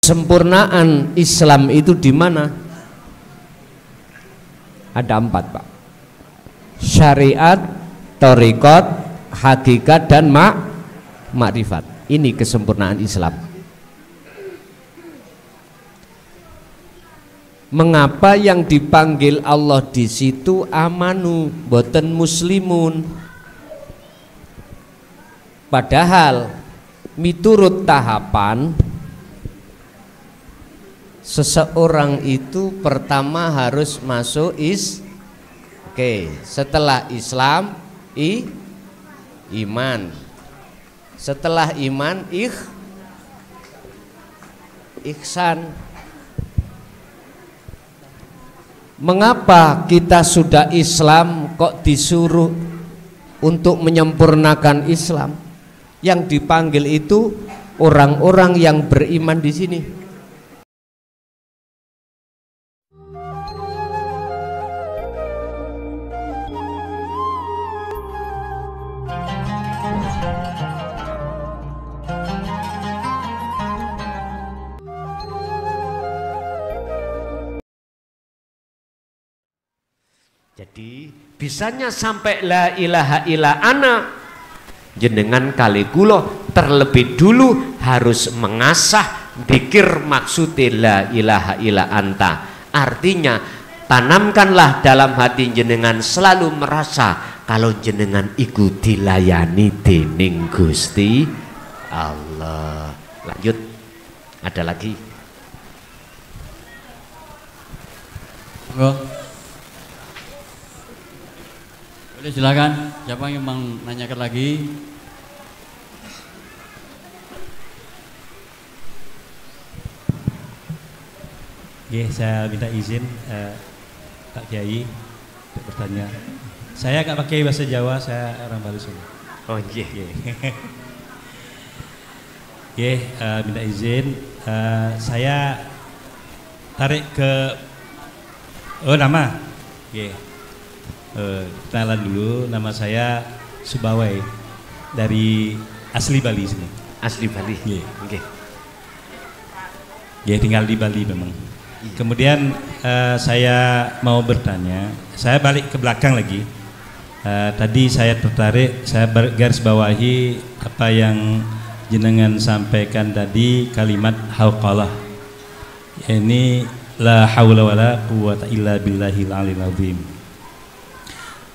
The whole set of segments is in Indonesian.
Kesempurnaan Islam itu di mana? Ada 4, Pak. Syariat, thariqat, hakikat, dan makrifat. Ini kesempurnaan Islam. Mengapa yang dipanggil Allah di situ amanu, boten muslimun? Padahal miturut tahapan seseorang itu pertama harus masuk setelah Islam iman, setelah iman ihsan. Mengapa kita sudah Islam kok disuruh untuk menyempurnakan Islam? Yang dipanggil itu orang-orang yang beriman di sini. Jadi bisanya sampai la ilaha illa ana jenengan kali kula terlebih dulu harus mengasah dzikir maksudnya la ilaha illa anta. Artinya tanamkanlah dalam hati jenengan selalu merasa kalau jenengan iku dilayani dening Gusti Allah. Lanjut, ada lagi? Boleh silakan, siapa yang mau nanyakan lagi? Oke, saya minta izin Pak Kiai untuk bertanya. Saya nggak pakai bahasa Jawa, saya orang Bali semua. Oh iya. Oke, minta izin. Saya tarik ke nama. Oke. Kenalan dulu, nama saya Subawai dari asli Bali sini. Asli Bali. Oke. Ya, tinggal di Bali memang. Kemudian saya mau bertanya, saya balik ke belakang lagi. Tadi saya tertarik, saya garis bawahi apa yang jenengan sampaikan tadi, kalimat hauqalah. Ini la haula wala quwwata illa billahil aliyil azim.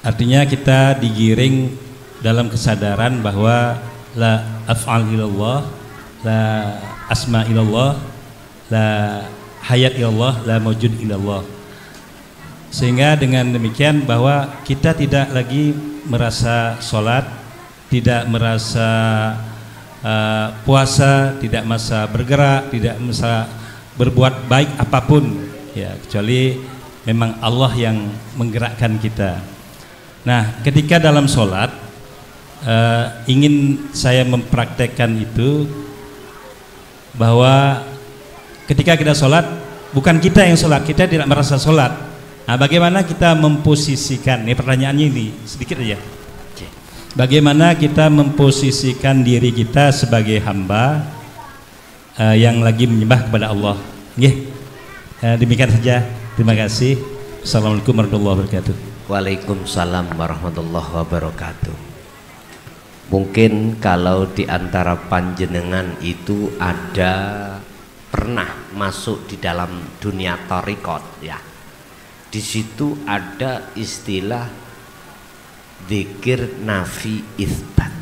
Artinya kita digiring dalam kesadaran bahwa la af'al ilallah, la asma ilallah, la hayat ilallah, la mawjud ilallah. Sehingga dengan demikian bahwa kita tidak lagi merasa sholat, tidak merasa puasa, tidak merasa bergerak, tidak merasa berbuat baik apapun, ya, kecuali memang Allah yang menggerakkan kita. Nah, ketika dalam sholat ingin saya mempraktekkan itu, bahwa ketika kita sholat bukan kita yang sholat, kita tidak merasa sholat. Nah, bagaimana kita memposisikan? Ini pertanyaannya ini sedikit aja. Bagaimana kita memposisikan diri kita sebagai hamba yang lagi menyembah kepada Allah? Demikian saja. Terima kasih. Assalamualaikum warahmatullahi wabarakatuh. Waalaikumsalam warahmatullahi wabarakatuh. Mungkin kalau di antara panjenengan itu ada pernah masuk di dalam dunia thariqat, ya. Di situ ada istilah dzikir nafi itsbat.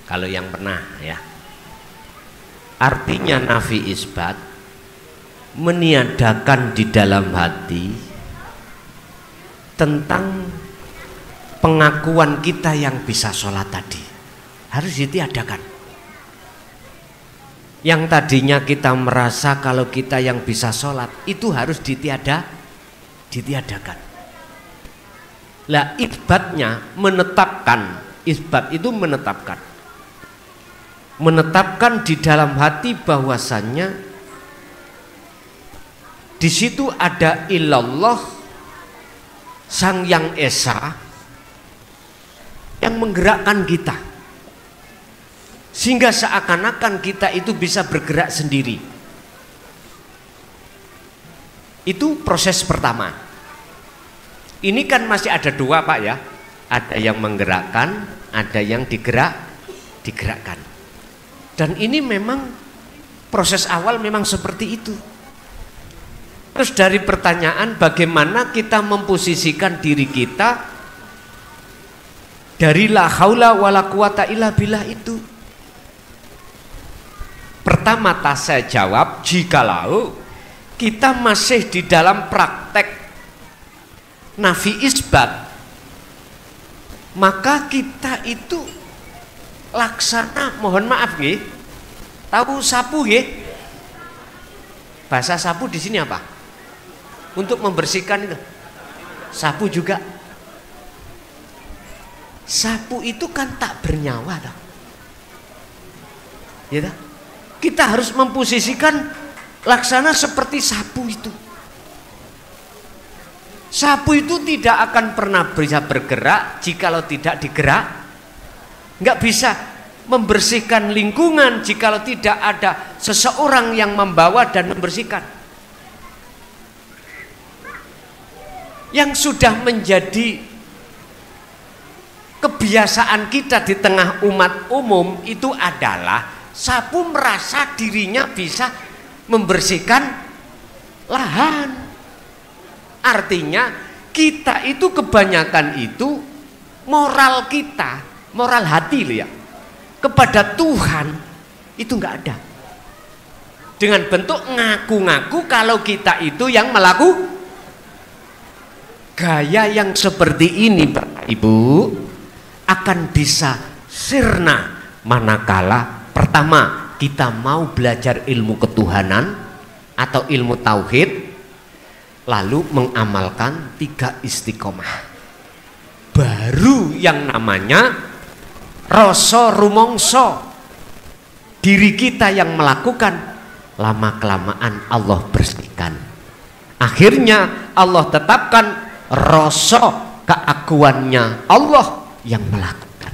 Kalau yang pernah, ya. Artinya nafi itsbat meniadakan di dalam hati tentang pengakuan kita yang bisa sholat tadi harus ditiadakan. Yang tadinya kita merasa kalau kita yang bisa sholat itu harus ditiadakan. Lah isbatnya menetapkan, isbat itu menetapkan di dalam hati bahwasannya di situ ada illallah, Sang Yang Esa, yang menggerakkan kita, sehingga seakan-akan kita itu bisa bergerak sendiri. Itu proses pertama. Ini kan masih ada dua Pak ya. Ada yang menggerakkan, ada yang digerakkan. Dan ini memang proses awal memang seperti itu. Terus dari pertanyaan bagaimana kita memposisikan diri kita dari la haula wala quwata illa billah itu. Pertama saya jawab, jikalau kita masih di dalam praktek nafi isbat, maka kita itu laksana, mohon maaf nggih, tahu sapu nggih? Bahasa sapu di sini apa? Untuk membersihkan itu. Sapu juga. Sapu itu kan tak bernyawa toh. Ya toh? Kita harus memposisikan laksana seperti sapu itu. Sapu itu tidak akan pernah bisa bergerak jikalau tidak digerak. Nggak bisa membersihkan lingkungan jikalau tidak ada seseorang yang membawa dan membersihkan. Yang sudah menjadi kebiasaan kita di tengah umat umum itu adalah sapu merasa dirinya bisa membersihkan lahan. Artinya kita itu kebanyakan itu moral kita, moral hati ya, kepada Tuhan itu nggak ada. Dengan bentuk ngaku-ngaku kalau kita itu yang melakukan. Gaya yang seperti ini Bapak Ibu akan bisa sirna manakala pertama kita mau belajar ilmu ketuhanan atau ilmu tauhid, lalu mengamalkan 3 istiqomah. Baru yang namanya rasa rumongso diri kita yang melakukan, lama kelamaan Allah bersihkan. Akhirnya Allah tetapkan rasa keakuannya Allah yang melakukan.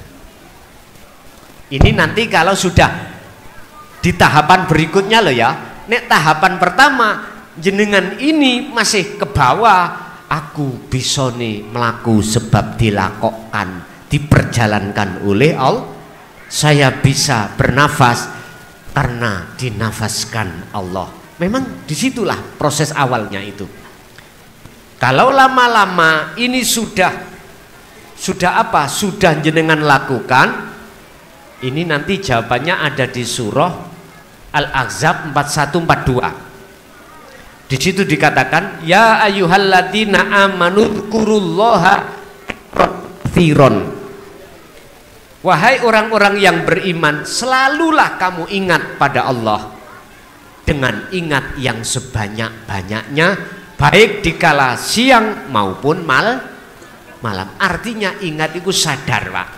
Ini nanti kalau sudah di tahapan berikutnya loh ya. Nek tahapan pertama jenengan ini masih ke bawah, aku bisa nih melaku sebab dilakukan, diperjalankan oleh Allah. Saya bisa bernafas karena dinafaskan Allah. Memang disitulah proses awalnya itu. Kalau lama-lama ini sudah apa? Sudah jenengan lakukan, ini nanti jawabannya ada di surah Al-Ahzab 4142. Di situ dikatakan, ya ayyuhalladzina amanu dzkurullaha katsiran. Wahai orang-orang yang beriman, selalulah kamu ingat pada Allah dengan ingat yang sebanyak-banyaknya, baik dikala siang maupun malam. Artinya ingat itu sadar Pak,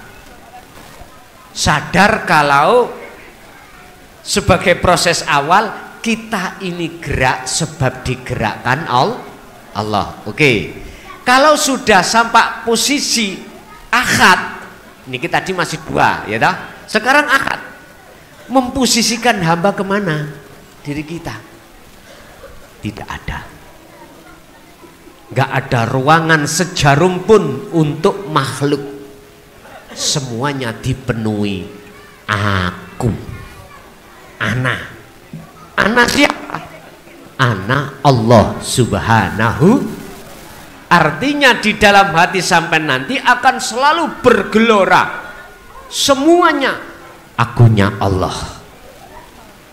sadar kalau sebagai proses awal kita ini gerak sebab digerakkan Allah. Oke. Kalau sudah sampai posisi akad, ini kita tadi masih 2 ya dah. Sekarang akad, memposisikan hamba kemana? Diri kita tidak ada. Gak ada ruangan sejarum pun untuk makhluk. Semuanya dipenuhi aku. Ana siapa? Ana Allah Subhanahu. Artinya di dalam hati sampai nanti akan selalu bergelora semuanya akunya Allah.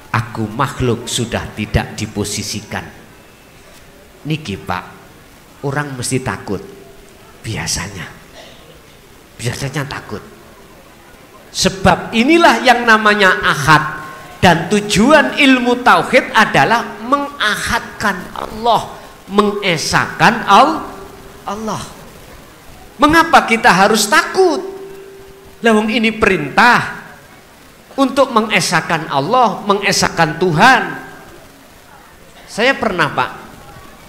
Aku makhluk sudah tidak diposisikan. Niki Pak, orang mesti takut. Biasanya takut. Sebab inilah yang namanya ahad. Dan tujuan ilmu tauhid adalah mengahadkan Allah, mengesahkan Allah. Mengapa kita harus takut? Lawang ini perintah untuk mengesahkan Allah, mengesahkan Tuhan. Saya pernah Pak,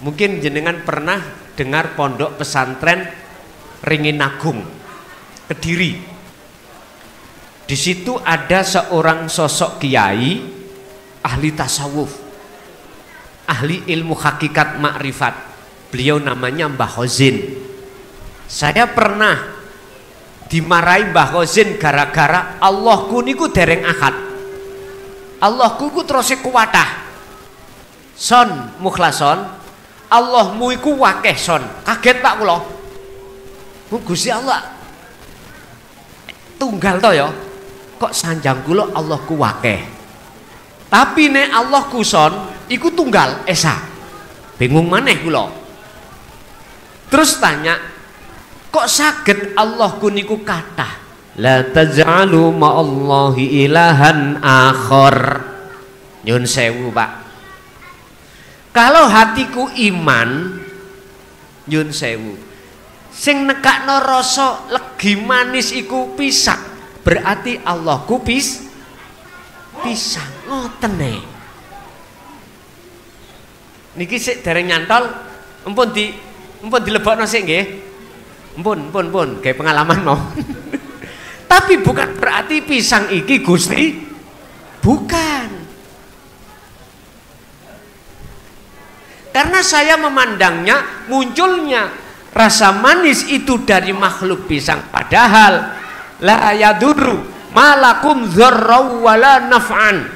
mungkin jenengan pernah dengar pondok pesantren Ringinagung, Kediri. Di situ ada seorang sosok kiai ahli tasawuf, ahli ilmu hakikat makrifat. Beliau namanya Mbah Khozin. Saya pernah dimarahi Mbah Khozin gara-gara Allahku niku dereng akad. Allahku ku terus kuwatah. Son mukhlason, Allahmu iku wakeh son. Kaget Pak kula. Gusti Allah tunggal to ya. Kok sanjang kula Allahku wakeh. Tapi nek Allahku son iku tunggal esa. Bingung maneh kula. Terus tanya, kok saged Allahku niku kathah? La taj'alu ma'allahi ilahan akhar. Nyun sewu Pak. Kalau hatiku iman, nyun sewu, sing nekakno rasa legi manis iku pisang, berarti Allahku pisang. Ngoten nek. Niki sik dereng nyantol, empun dilebokno sik nggih. Empun, kayak pengalaman mau. Tapi bukan berarti pisang iki Gusti, bukan. Karena saya memandangnya munculnya rasa manis itu dari makhluk pisang, padahal la yadurru malakum dzarraw wala naf'an.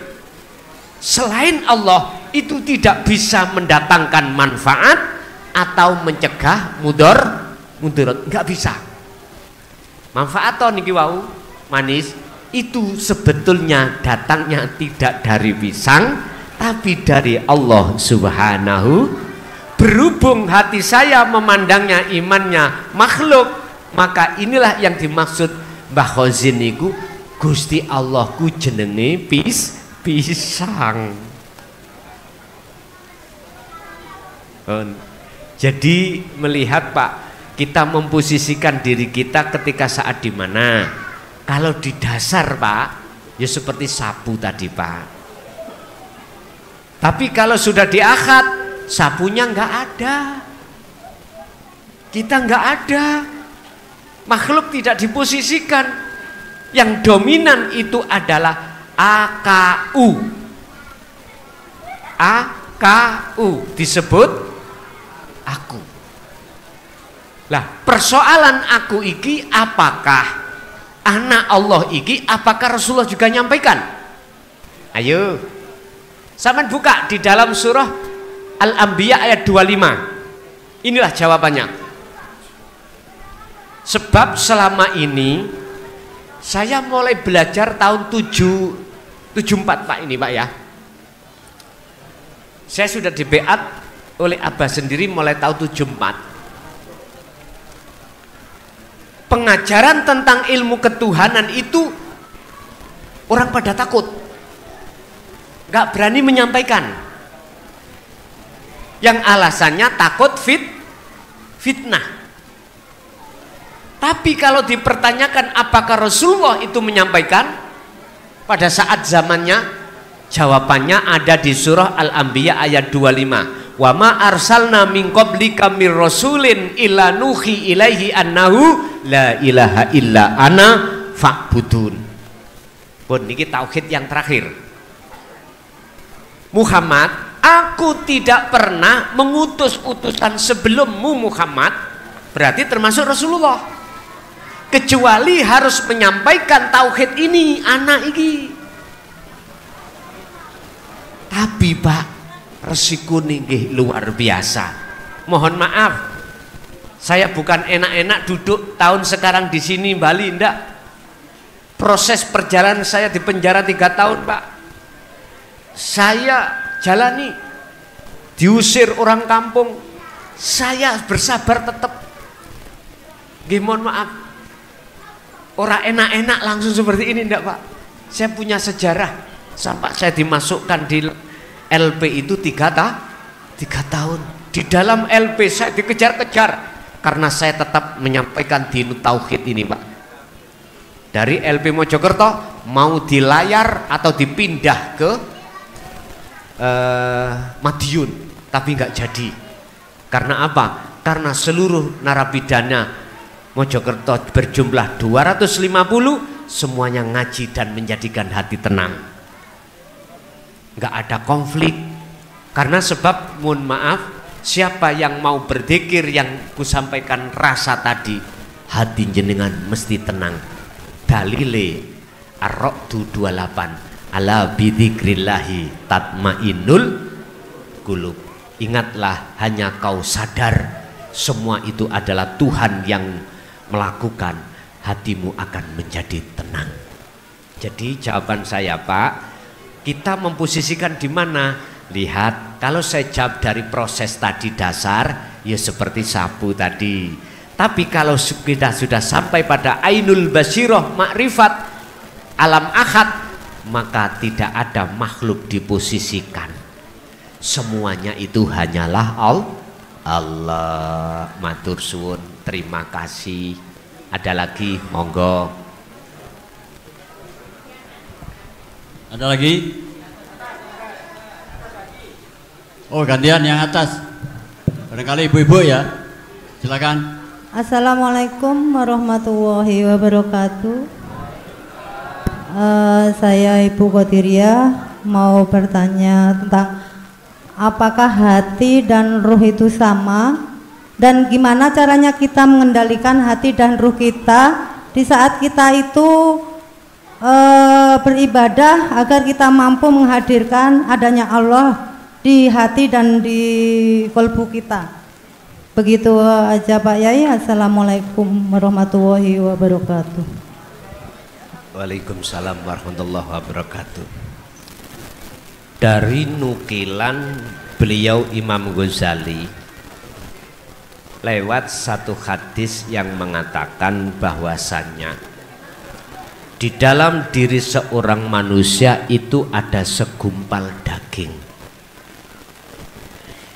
Selain Allah itu tidak bisa mendatangkan manfaat atau mencegah mudarat, nggak bisa. Manfaat toh niki wau manis itu sebetulnya datangnya tidak dari pisang tapi dari Allah Subhanahu. Berhubung hati saya memandangnya imannya makhluk, maka inilah yang dimaksud Mbah Khozin niku Gusti Allahku jenenge pisang. Jadi melihat Pak, kita memposisikan diri kita ketika saat di mana. Kalau di dasar Pak, ya seperti sapu tadi Pak. Tapi kalau sudah di akad, sapunya nggak ada, kita nggak ada, makhluk tidak diposisikan. Yang dominan itu adalah AKU. AKU disebut aku. Lah persoalan aku iki apakah anak Allah iki, apakah Rasulullah juga nyampaikan? Ayo sampean buka di dalam surah Al-Anbiya ayat 25. Inilah jawabannya. Sebab selama ini saya mulai belajar tahun 74 Pak ini Pak ya. Saya sudah dibeat oleh Abah sendiri mulai tahun 74. Pengajaran tentang ilmu ketuhanan itu orang pada takut, gak berani menyampaikan. Yang alasannya takut fitnah. Tapi kalau dipertanyakan apakah Rasulullah itu menyampaikan pada saat zamannya, jawabannya ada di surah Al-Anbiya ayat 25. Wa ma arsalna min qablika mir rasulin illa nuhi ilaihi annahu la ilaha illa ana fa'budun. Pun niki tauhid yang terakhir. Muhammad, aku tidak pernah mengutus utusan sebelummu Muhammad, berarti termasuk Rasulullah, kecuali harus menyampaikan tauhid ini anak iki. Tapi Pak, resiko nggih luar biasa. Mohon maaf, saya bukan enak-enak duduk tahun sekarang di sini Bali, ndak. Proses perjalanan saya di penjara 3 tahun Pak. Saya jalani, diusir orang kampung, saya bersabar tetap. Nggih mohon maaf, orang enak-enak langsung seperti ini ndak Pak. Saya punya sejarah sampai saya dimasukkan di LP itu 3 tahun. Di dalam LP saya dikejar-kejar karena saya tetap menyampaikan dinu tauhid ini Pak. Dari LP Mojokerto mau dilayar atau dipindah ke Madiun, tapi nggak jadi. Karena apa? Karena seluruh narapidana Mojokerto berjumlah 250, semuanya ngaji dan menjadikan hati tenang. Nggak ada konflik. Karena sebab mohon maaf, siapa yang mau berzikir yang kusampaikan rasa tadi, hati jenengan mesti tenang. Dalile Ar-Ra'd 28, ala bidzikrillahi tatmainnul qulub. Ingatlah, hanya kau sadar semua itu adalah Tuhan yang melakukan, hatimu akan menjadi tenang. Jadi jawaban saya, Pak, kita memposisikan di mana? Lihat, kalau saya jawab dari proses tadi dasar, ya seperti sapu tadi. Tapi kalau kita sudah sampai pada ainul basiroh makrifat alam ahad, maka tidak ada makhluk diposisikan. Semuanya itu hanyalah Allah. Matur suwun, terima kasih. Ada lagi, monggo. Ada lagi? Oh, gantian yang atas. Barangkali ibu-ibu ya. Silakan. Assalamualaikum warahmatullahi wabarakatuh. Saya Ibu Qodiria mau bertanya tentang apakah hati dan ruh itu sama, dan gimana caranya kita mengendalikan hati dan ruh kita di saat kita itu beribadah agar kita mampu menghadirkan adanya Allah di hati dan di kalbu kita. Begitu aja Pak Yai. Assalamualaikum warahmatullahi wabarakatuh. Waalaikumsalam warahmatullahi wabarakatuh. Dari nukilan beliau Imam Ghazali lewat satu hadis yang mengatakan bahwasannya di dalam diri seorang manusia itu ada segumpal daging.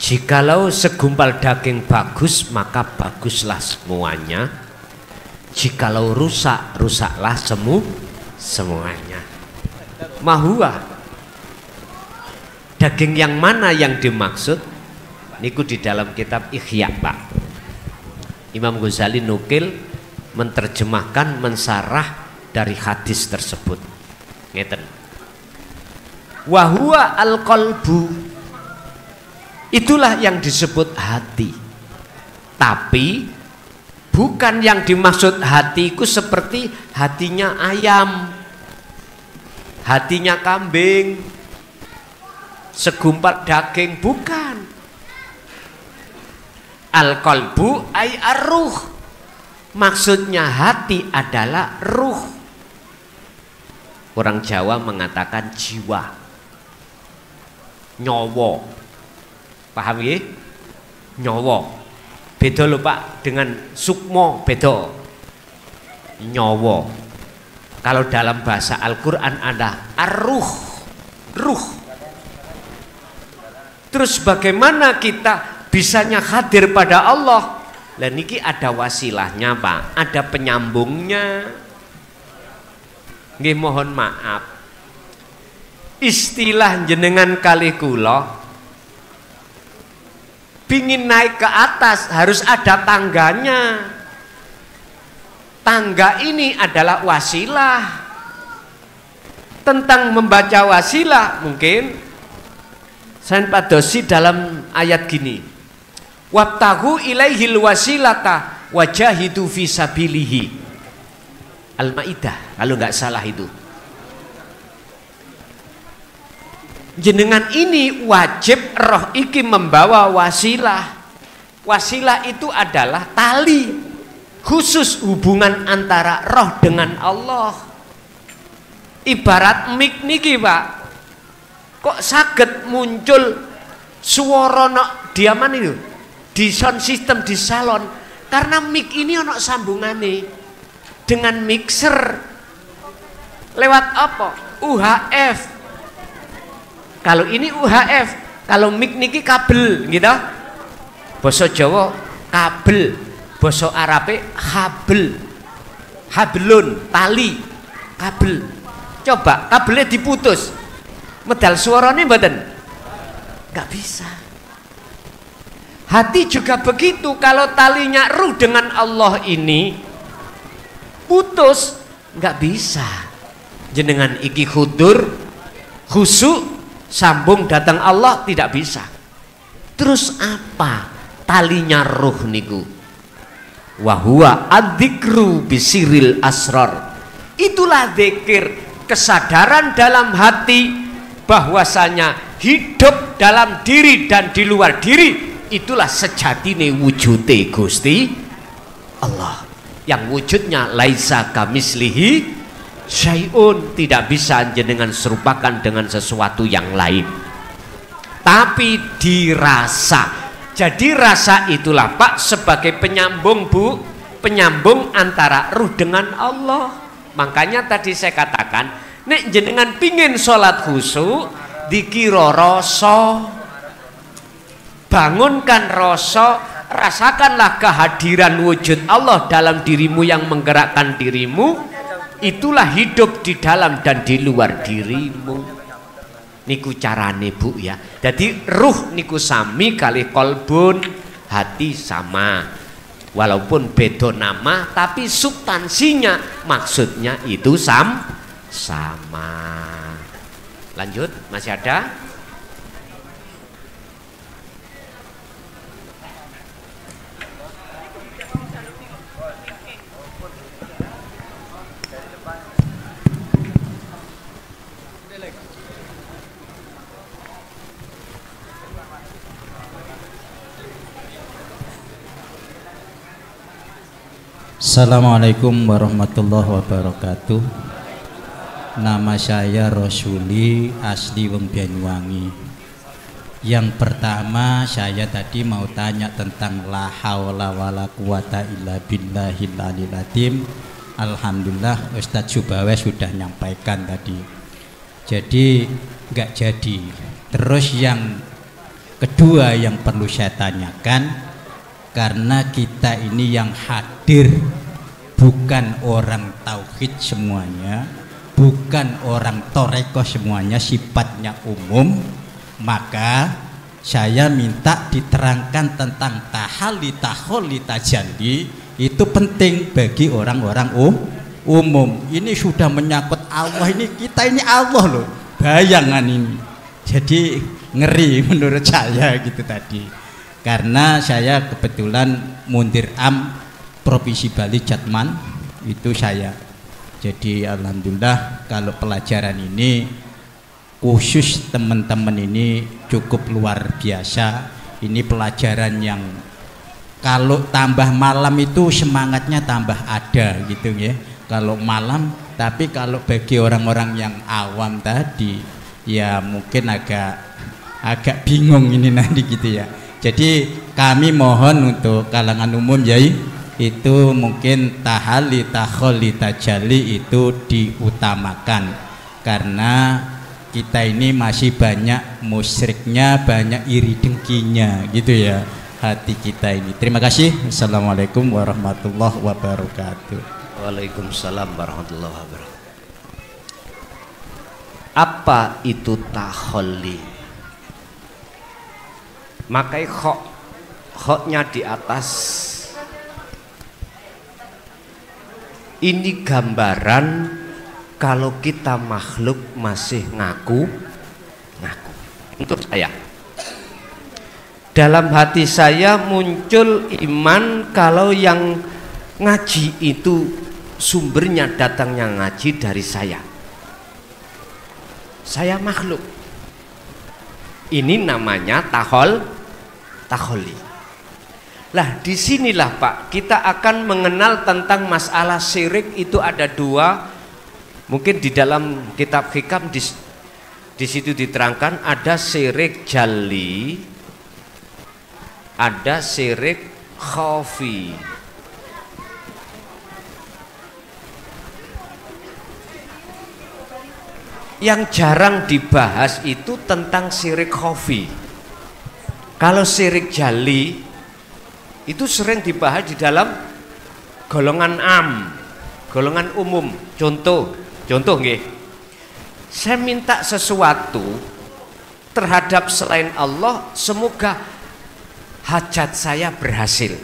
Jikalau segumpal daging bagus, maka baguslah semuanya. Jikalau rusak, rusaklah semuanya. Mahua, daging yang mana yang dimaksud? Niku di dalam kitab Ihya, Pak. Imam Ghazali nukil, menerjemahkan, mensarah dari hadis tersebut. Ngeten. Wahua al-qalbu, itulah yang disebut hati. Tapi bukan yang dimaksud hatiku seperti hatinya ayam, hatinya kambing, segumpal daging, bukan. Al-qalbu ay ar-ruh, maksudnya hati adalah ruh. Orang Jawa mengatakan jiwa, nyawa. Paham ya? Nyawa. Beda lho Pak dengan sukmo, beda. Nyawa. Kalau dalam bahasa Al-Qur'an ada ar-ruh, ruh. Terus bagaimana kita bisanya hadir pada Allah? Lah niki ada wasilahnya, Pak. Ada penyambungnya. Nggih mohon maaf. Istilah jenengan kali kula pingin naik ke atas harus ada tangganya. Tangga ini adalah wasilah. Tentang membaca wasilah mungkin saya padosi dalam ayat gini. Wabtahu ilaihil wasilata wajahidu fisabilihi. Al-Maidah kalau nggak salah itu. Jenengan ini wajib roh iki membawa wasilah. Wasilah itu adalah tali khusus hubungan antara roh dengan Allah. Ibarat mik niki Pak, kok saged muncul suara nok diaman itu di sound system di salon, karena mik ini ono sambungane dengan mixer lewat apa? UHF. Kalau ini UHF, kalau mik niki kabel gitu. Basa Jawa kabel, basa Arabe habel. Hablun, tali, kabel. Coba kabelnya diputus. Medal suaranya mboten? Enggak bisa. Hati juga begitu, kalau talinya ruh dengan Allah ini putus, enggak bisa. Jenengan iki khudur, khusyuk, sambung datang Allah, tidak bisa. Terus apa talinya ruh niku? Wahuwa adzikru bisiril asrar. Itulah zikir, kesadaran dalam hati bahwasanya hidup dalam diri dan di luar diri. Itulah sejatine wujude Gusti Allah, yang wujudnya laisa kamislihi syai'un, tidak bisa jenengan serupakan dengan sesuatu yang lain, tapi dirasa. Jadi rasa itulah Pak sebagai penyambung, Bu, penyambung antara ruh dengan Allah. Makanya tadi saya katakan, nek jenengan pingin sholat khusyuk, dikira rasa, bangunkan rasa, rasakanlah kehadiran wujud Allah dalam dirimu yang menggerakkan dirimu. Itulah hidup di dalam dan di luar dirimu. Niku carane Bu ya. Jadi ruh niku sami kali kolbun, hati sama. Walaupun beda nama tapi substansinya maksudnya itu sama. Lanjut, masih ada? Assalamualaikum warahmatullahi wabarakatuh. Nama saya Rosuli, asli Wong Banyuwangi. Yang pertama saya tadi mau tanya tentang la haula wala quwata illa billahil aliyil azim. Alhamdulillah Ustadz Subawe sudah nyampaikan tadi. Jadi enggak jadi. Terus yang kedua yang perlu saya tanyakan, karena kita ini yang hadir bukan orang tauhid semuanya, bukan orang toreko semuanya, sifatnya umum, maka saya minta diterangkan tentang tahalli, taholli, tajalli. Itu penting bagi orang-orang umum. Ini sudah menyangkut Allah, ini kita ini Allah loh, bayangan ini. Jadi ngeri menurut saya gitu tadi. Karena saya kebetulan mundir am Provinsi Bali Jatman, itu saya. Jadi alhamdulillah kalau pelajaran ini khusus teman-teman ini cukup luar biasa. Ini pelajaran yang kalau tambah malam itu semangatnya tambah ada gitu ya. Kalau malam, tapi kalau bagi orang-orang yang awam tadi ya mungkin agak bingung ini nanti gitu ya. Jadi kami mohon untuk kalangan umum ya, itu mungkin tahalli, taholli, tajalli itu diutamakan, karena kita ini masih banyak musyriknya, banyak iri dengkinya gitu ya hati kita ini. Terima kasih. Assalamualaikum warahmatullahi wabarakatuh. Waalaikumsalam warahmatullahi wabarakatuh. Apa itu taholli? Makai khoknya di atas. Ini gambaran kalau kita makhluk masih ngaku. Untuk saya, dalam hati saya muncul iman kalau yang ngaji itu sumbernya datangnya ngaji dari saya. Saya makhluk. Ini namanya taholli. Lah disinilah Pak kita akan mengenal tentang masalah syirik. Itu ada dua, mungkin di dalam kitab hikam di situ diterangkan, ada syirik jali, ada syirik khafi. Yang jarang dibahas itu tentang syirik khafi. Kalau syirik jali itu sering dibahas di dalam golongan am, golongan umum. Contoh nggih. Saya minta sesuatu terhadap selain Allah, semoga hajat saya berhasil.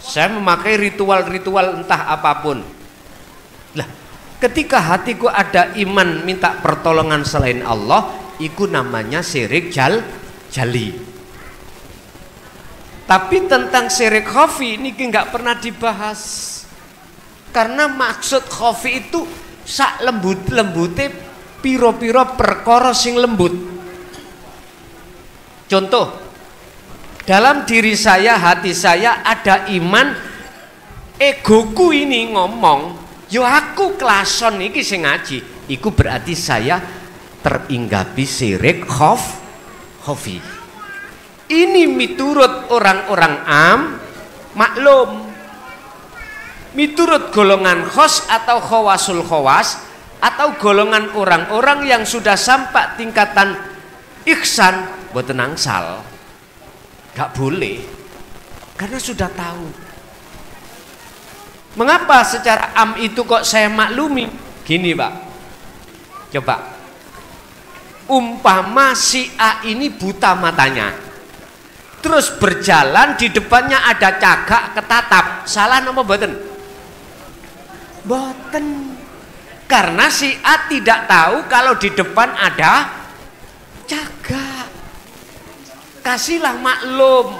Saya memakai ritual-ritual entah apapun. Lah, Ketika hatiku ada iman minta pertolongan selain Allah, itu namanya syirik jali. Tapi tentang syirik khafi ini nggak pernah dibahas. Karena maksud khafi itu sak lembut-lembute piro-piro perkara sing lembut. Contoh, dalam diri saya, hati saya ada iman, egoku ini ngomong, yo aku klason iki sing ngaji, iku berarti saya teringgapi syirik khafi. Ini miturut orang-orang maklum. Miturut golongan khos atau khawasul khawas atau golongan orang-orang yang sudah sampai tingkatan ihsan, boten angsal. Gak boleh, karena sudah tahu. Mengapa secara itu kok saya maklumi? Gini Pak, coba umpama si A ini buta matanya, terus berjalan di depannya ada cagak ketatap, salah nama boten? Boten, karena si A tidak tahu kalau di depan ada cagak. Kasihlah maklum,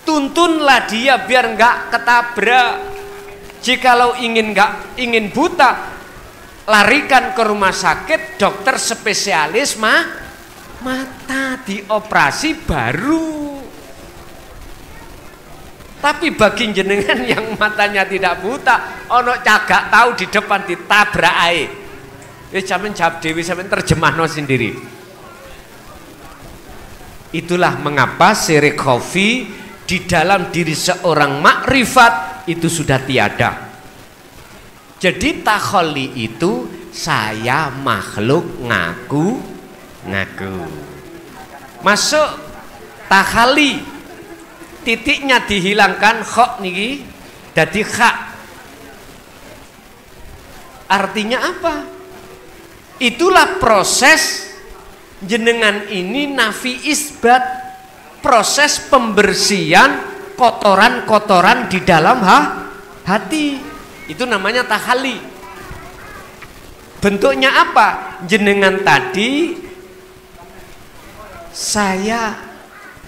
tuntunlah dia biar nggak ketabrak. Jikalau ingin buta, larikan ke rumah sakit, dokter spesialis mata, dioperasi baru. Tapi bagi jenengan yang matanya tidak buta, ono cagak tahu di depan ditabrak ae. Jamin jawab dewi, sampean terjemahno sendiri. Itulah mengapa syirik khafi di dalam diri seorang makrifat itu sudah tiada. Jadi takhalli itu saya makhluk ngaku. Masuk takhalli, titiknya dihilangkan, kok niki jadi kha. Artinya apa? Itulah proses jenengan ini nafi isbat, proses pembersihan kotoran-kotoran di dalam hati. Itu namanya takhalli. Bentuknya apa? Jenengan tadi saya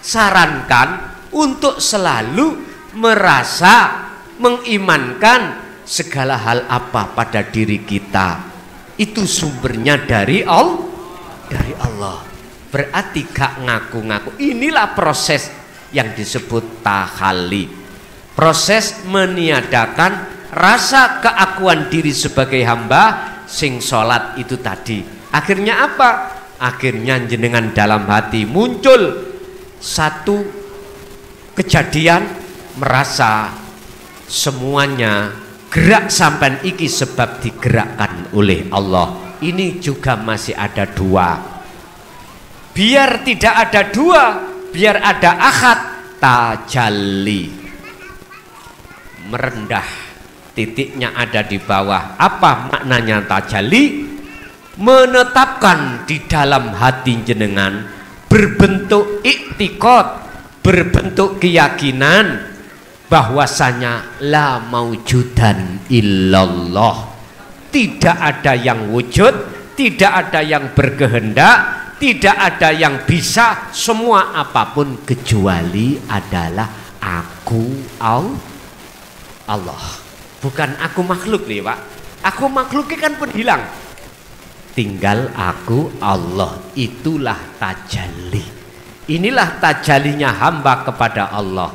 sarankan untuk selalu merasa mengimankan segala hal apa pada diri kita itu sumbernya dari Allah. Berarti gak ngaku-ngaku. Inilah proses yang disebut takhalli, proses meniadakan rasa keakuan diri sebagai hamba sing sholat itu tadi. Akhirnya apa? Akhirnya jenengan dalam hati muncul satu kejadian, merasa semuanya gerak sampai iki sebab digerakkan oleh Allah. Ini juga masih ada dua. Biar tidak ada dua, biar ada ahad, tajalli, merendah, titiknya ada di bawah. Apa maknanya tajalli? Menetapkan di dalam hati jenengan berbentuk iktikad, berbentuk keyakinan bahwasanya la maujudan illallah. Tidak ada yang wujud, tidak ada yang berkehendak, tidak ada yang bisa, semua apapun kecuali adalah aku Allah. Bukan aku makhluk nih Pak. Aku makhluknya kan pun hilang. Tinggal aku Allah. Itulah tajalli. Inilah tajallinya hamba kepada Allah.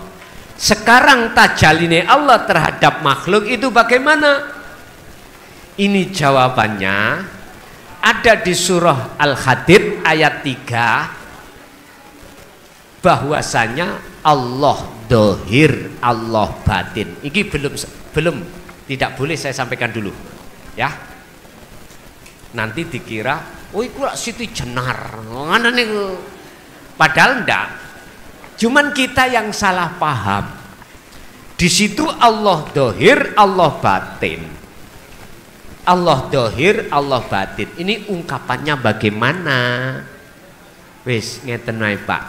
Sekarang tajallinya Allah terhadap makhluk itu bagaimana? Ini jawabannya ada di surah Al-Hadid ayat 3, bahwasanya Allah dohir, Allah batin. Ini belum tidak boleh saya sampaikan dulu ya, nanti dikira oh iku Siti Jenar ngene niku, padahal ndak, cuman kita yang salah paham. Di situ Allah dohir, Allah batin. Allah dohir, Allah batin. Ini ungkapannya bagaimana? Wis ngeten wae Pak,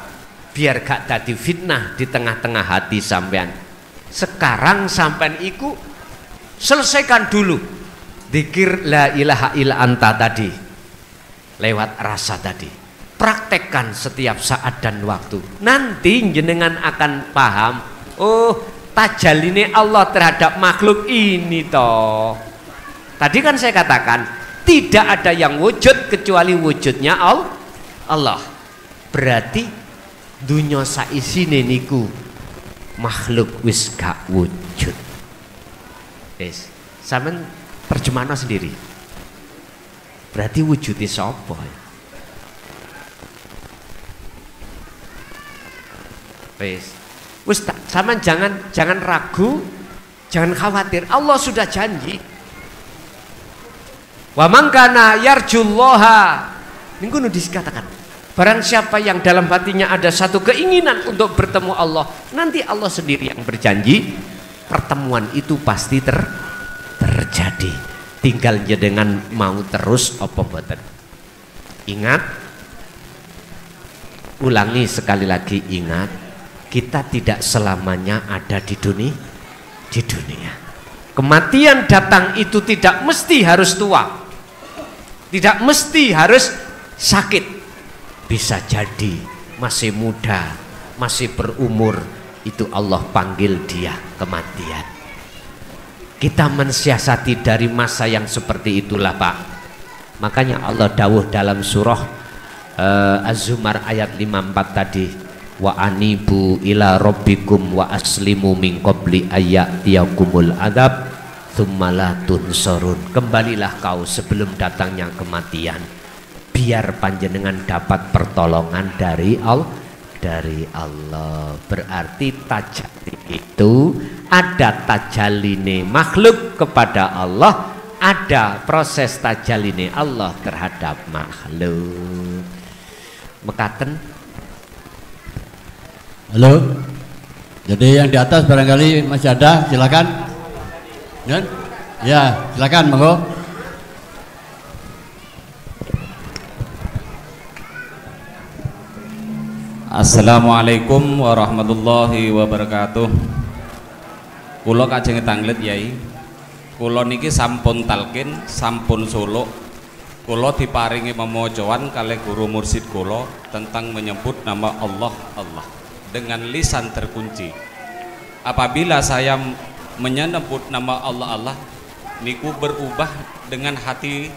biar gak tadi fitnah di tengah-tengah hati sampean. Sekarang sampean iku selesaikan dulu zikir la ilaha illa anta tadi lewat rasa tadi, praktekkan setiap saat dan waktu. Nanti jenengan akan paham, oh tajalline Allah terhadap makhluk ini toh. Tadi kan saya katakan tidak ada yang wujud kecuali wujudnya Allah. Berarti dunya saisine niku makhluk wis gak wujud. Wis, sampean terjemahno sendiri. Berarti wujudnya sapa? Wis, sampean jangan ragu, jangan khawatir. Allah sudah janji. Wa man kana yarjullaha, niku nu dikatakan, barang siapa yang dalam hatinya ada satu keinginan untuk bertemu Allah, nanti Allah sendiri yang berjanji pertemuan itu pasti terjadi. Tinggal jenengan mau terus apa mboten. Ingat, ulangi sekali lagi, ingat, kita tidak selamanya ada di dunia. Kematian datang itu tidak mesti harus tua. Tidak mesti harus sakit, bisa jadi masih muda, masih berumur, itu Allah panggil dia kematian. Kita mensiasati dari masa yang seperti itulah Pak. Makanya Allah dawuh dalam surah Az-Zumar ayat 54 tadi, wa anibu ila rabbikum wa aslimu min qabli ayyatiyakumul adab tsumma tunsarun. Kembalilah kau sebelum datangnya kematian, biar panjenengan dapat pertolongan dari Allah. Berarti tajalli itu ada tajalline makhluk kepada Allah, ada proses tajalline Allah terhadap makhluk. Mekaten. Halo. Jadi yang di atas barangkali masih ada, silakan. Ya, silakan monggo. Assalamualaikum warahmatullahi wabarakatuh. Kula kajeng tanglet Yai. Kula niki sampun talqin, sampun suluk. Kula diparingi memojoan kalih guru mursid kula tentang menyebut nama Allah dengan lisan terkunci. Apabila saya menyebut nama Allah niku berubah dengan hati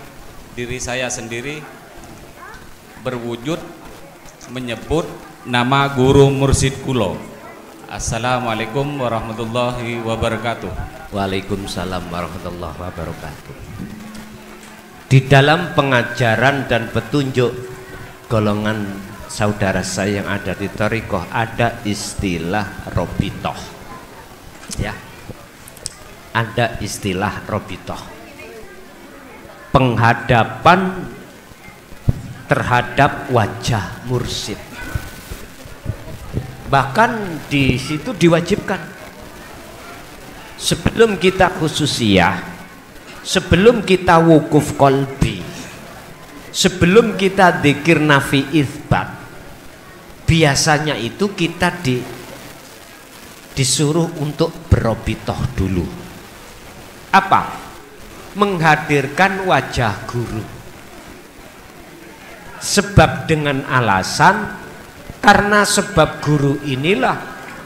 diri saya sendiri berwujud menyebut nama guru mursid kula. Assalamualaikum warahmatullahi wabarakatuh. Waalaikumsalam warahmatullahi wabarakatuh. Di dalam pengajaran dan petunjuk golongan saudara saya yang ada di thariqah ada istilah robitoh, ya. Ada istilah robitoh, penghadapan terhadap wajah mursyid. Bahkan di situ diwajibkan sebelum kita khususiyah, sebelum kita wukuf kolbi, sebelum kita dzikir nafi itsbat, biasanya itu kita disuruh untuk berobitoh dulu. Apa? Menghadirkan wajah guru. Sebab dengan alasan karena sebab guru inilah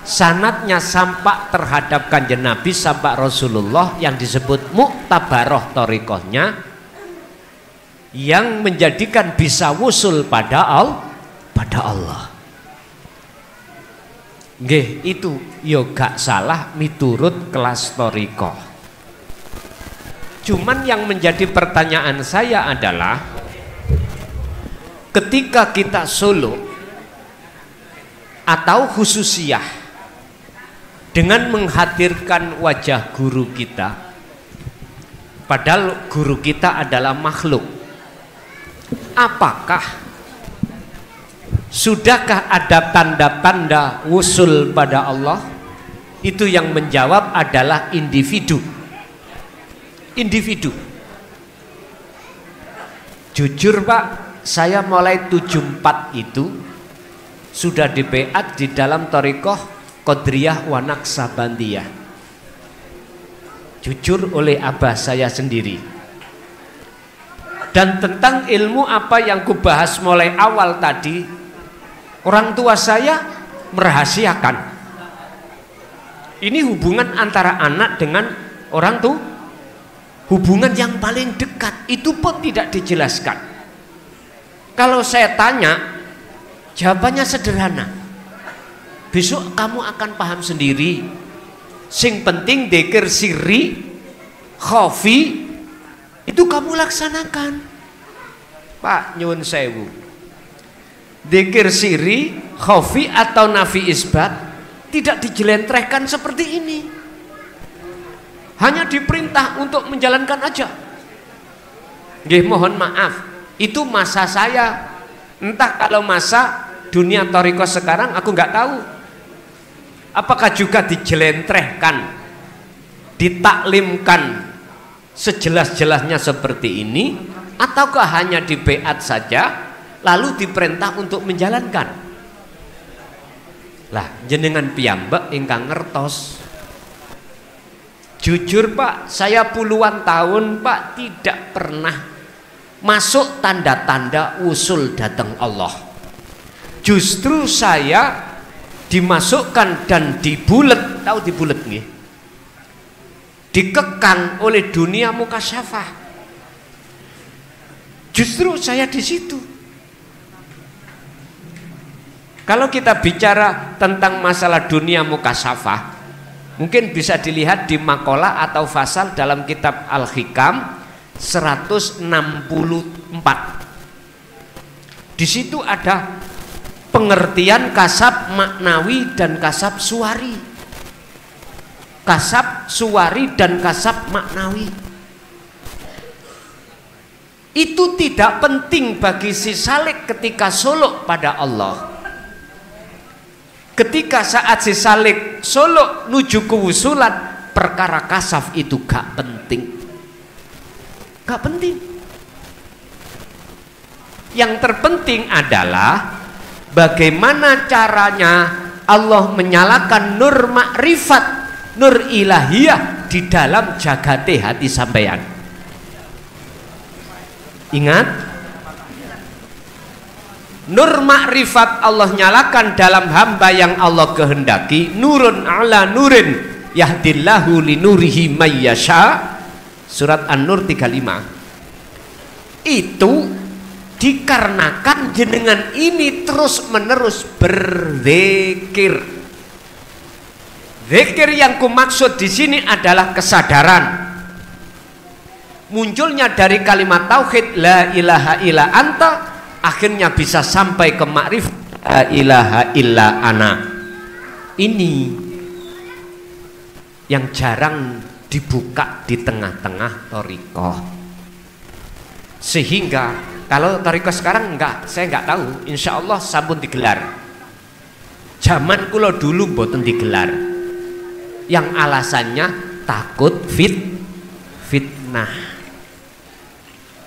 sanadnya sampak terhadap kanjeng Nabi, sampak Rasulullah yang disebut muktabaroh thariqahnya, yang menjadikan bisa wusul pada Allah. Nggih, itu yo gak salah miturut kelas thariqah. Cuman yang menjadi pertanyaan saya adalah ketika kita solo atau khususiyah dengan menghadirkan wajah guru kita, padahal guru kita adalah makhluk, apakah sudahkah ada tanda-tanda wusul pada Allah? Itu yang menjawab adalah individu. Jujur Pak, saya mulai 74 itu sudah dibeat di dalam thariqah Qadriyah wa Naqsabandiyah. jujur oleh abah saya sendiri. Dan tentang ilmu apa yang kubahas mulai awal tadi, orang tua saya merahasiakan. Ini hubungan antara anak dengan orang tua, hubungan yang paling dekat, itu pun tidak dijelaskan. Kalau saya tanya, jawabannya sederhana. Besok kamu akan paham sendiri. Sing penting dzikir sirri, khafi, itu kamu laksanakan. Pak nyuwun sewu, dzikir sirri, khafi atau nafi isbat tidak dijelentrehkan seperti ini. Hanya diperintah untuk menjalankan aja. Nggih, mohon maaf, itu masa saya. Entah kalau masa dunia thariqah sekarang aku nggak tahu. Apakah juga dijelentrehkan, ditaklimkan sejelas-jelasnya seperti ini, ataukah hanya di beat saja lalu diperintah untuk menjalankan? Lah jenengan piyambak ingkang ngertos. Jujur Pak, saya puluhan tahun Pak tidak pernah masuk tanda-tanda usul datang Allah. Justru saya dimasukkan dan dibulet, tahu dibulet nggih? Dikekang oleh dunia mukasyafah. Justru saya di situ. Kalau kita bicara tentang masalah dunia mukasyafah, mungkin bisa dilihat di makalah atau fasal dalam kitab Al-Hikam 164. Di situ ada pengertian kasab maknawi dan kasab suwari. Kasab suwari dan kasab maknawi itu tidak penting bagi si salik ketika suluk pada Allah. Ketika saat si salik suluk nuju kewusulan, perkara kasaf itu gak penting. Gak penting. Yang terpenting adalah bagaimana caranya Allah menyalakan nur makrifat, nur ilahiyah di dalam jagate hati sampeyan. Ingat, nur makrifat Allah nyalakan dalam hamba yang Allah kehendaki. Nurun ala nurin yahdillahu linurihi mayyasha, surat An-Nur 35. Itu dikarenakan jenengan ini terus menerus berzikir. Zikir yang kumaksud di sini adalah kesadaran. Munculnya dari kalimat tauhid la ilaha illa anta, akhirnya bisa sampai ke makrifat la ilaha illa ana. Ini yang jarang dibuka di tengah-tengah thariqah. Sehingga kalau thariqah sekarang enggak, saya enggak tahu. Insya Allah sampun digelar. Zaman kula dulu mboten digelar. Yang alasannya takut fitnah.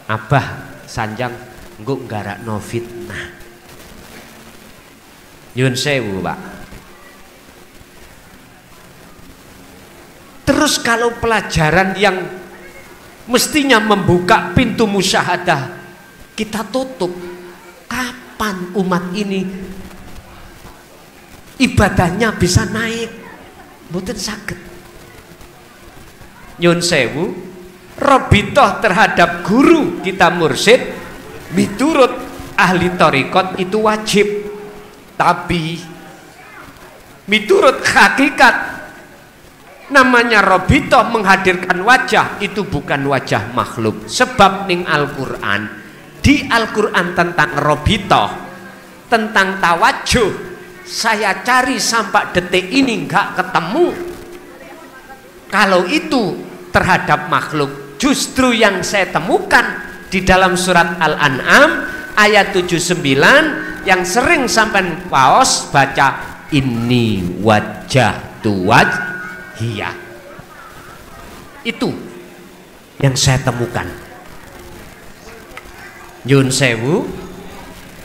Abah sanjang engko nggarakno fitnah. Nyuwun sewu, Pak. Terus kalau pelajaran yang mestinya membuka pintu musyahadah kita tutup, kapan umat ini ibadahnya bisa naik? Mboten saged. Nyun sewu, robitoh terhadap guru kita mursyid miturut ahli thariqat itu wajib. Tapi miturut hakikat namanya robitoh menghadirkan wajah itu bukan wajah makhluk. Sebab ning Al-Quran, di Al-Quran tentang robitoh, tentang tawajuh, saya cari sampai detik ini nggak ketemu. Kalau itu terhadap makhluk, justru yang saya temukan di dalam surat Al-An'am ayat 79 yang sering sampai paos baca ini wajah tuwaj hiya. Itu yang saya temukan. Nyun sewu,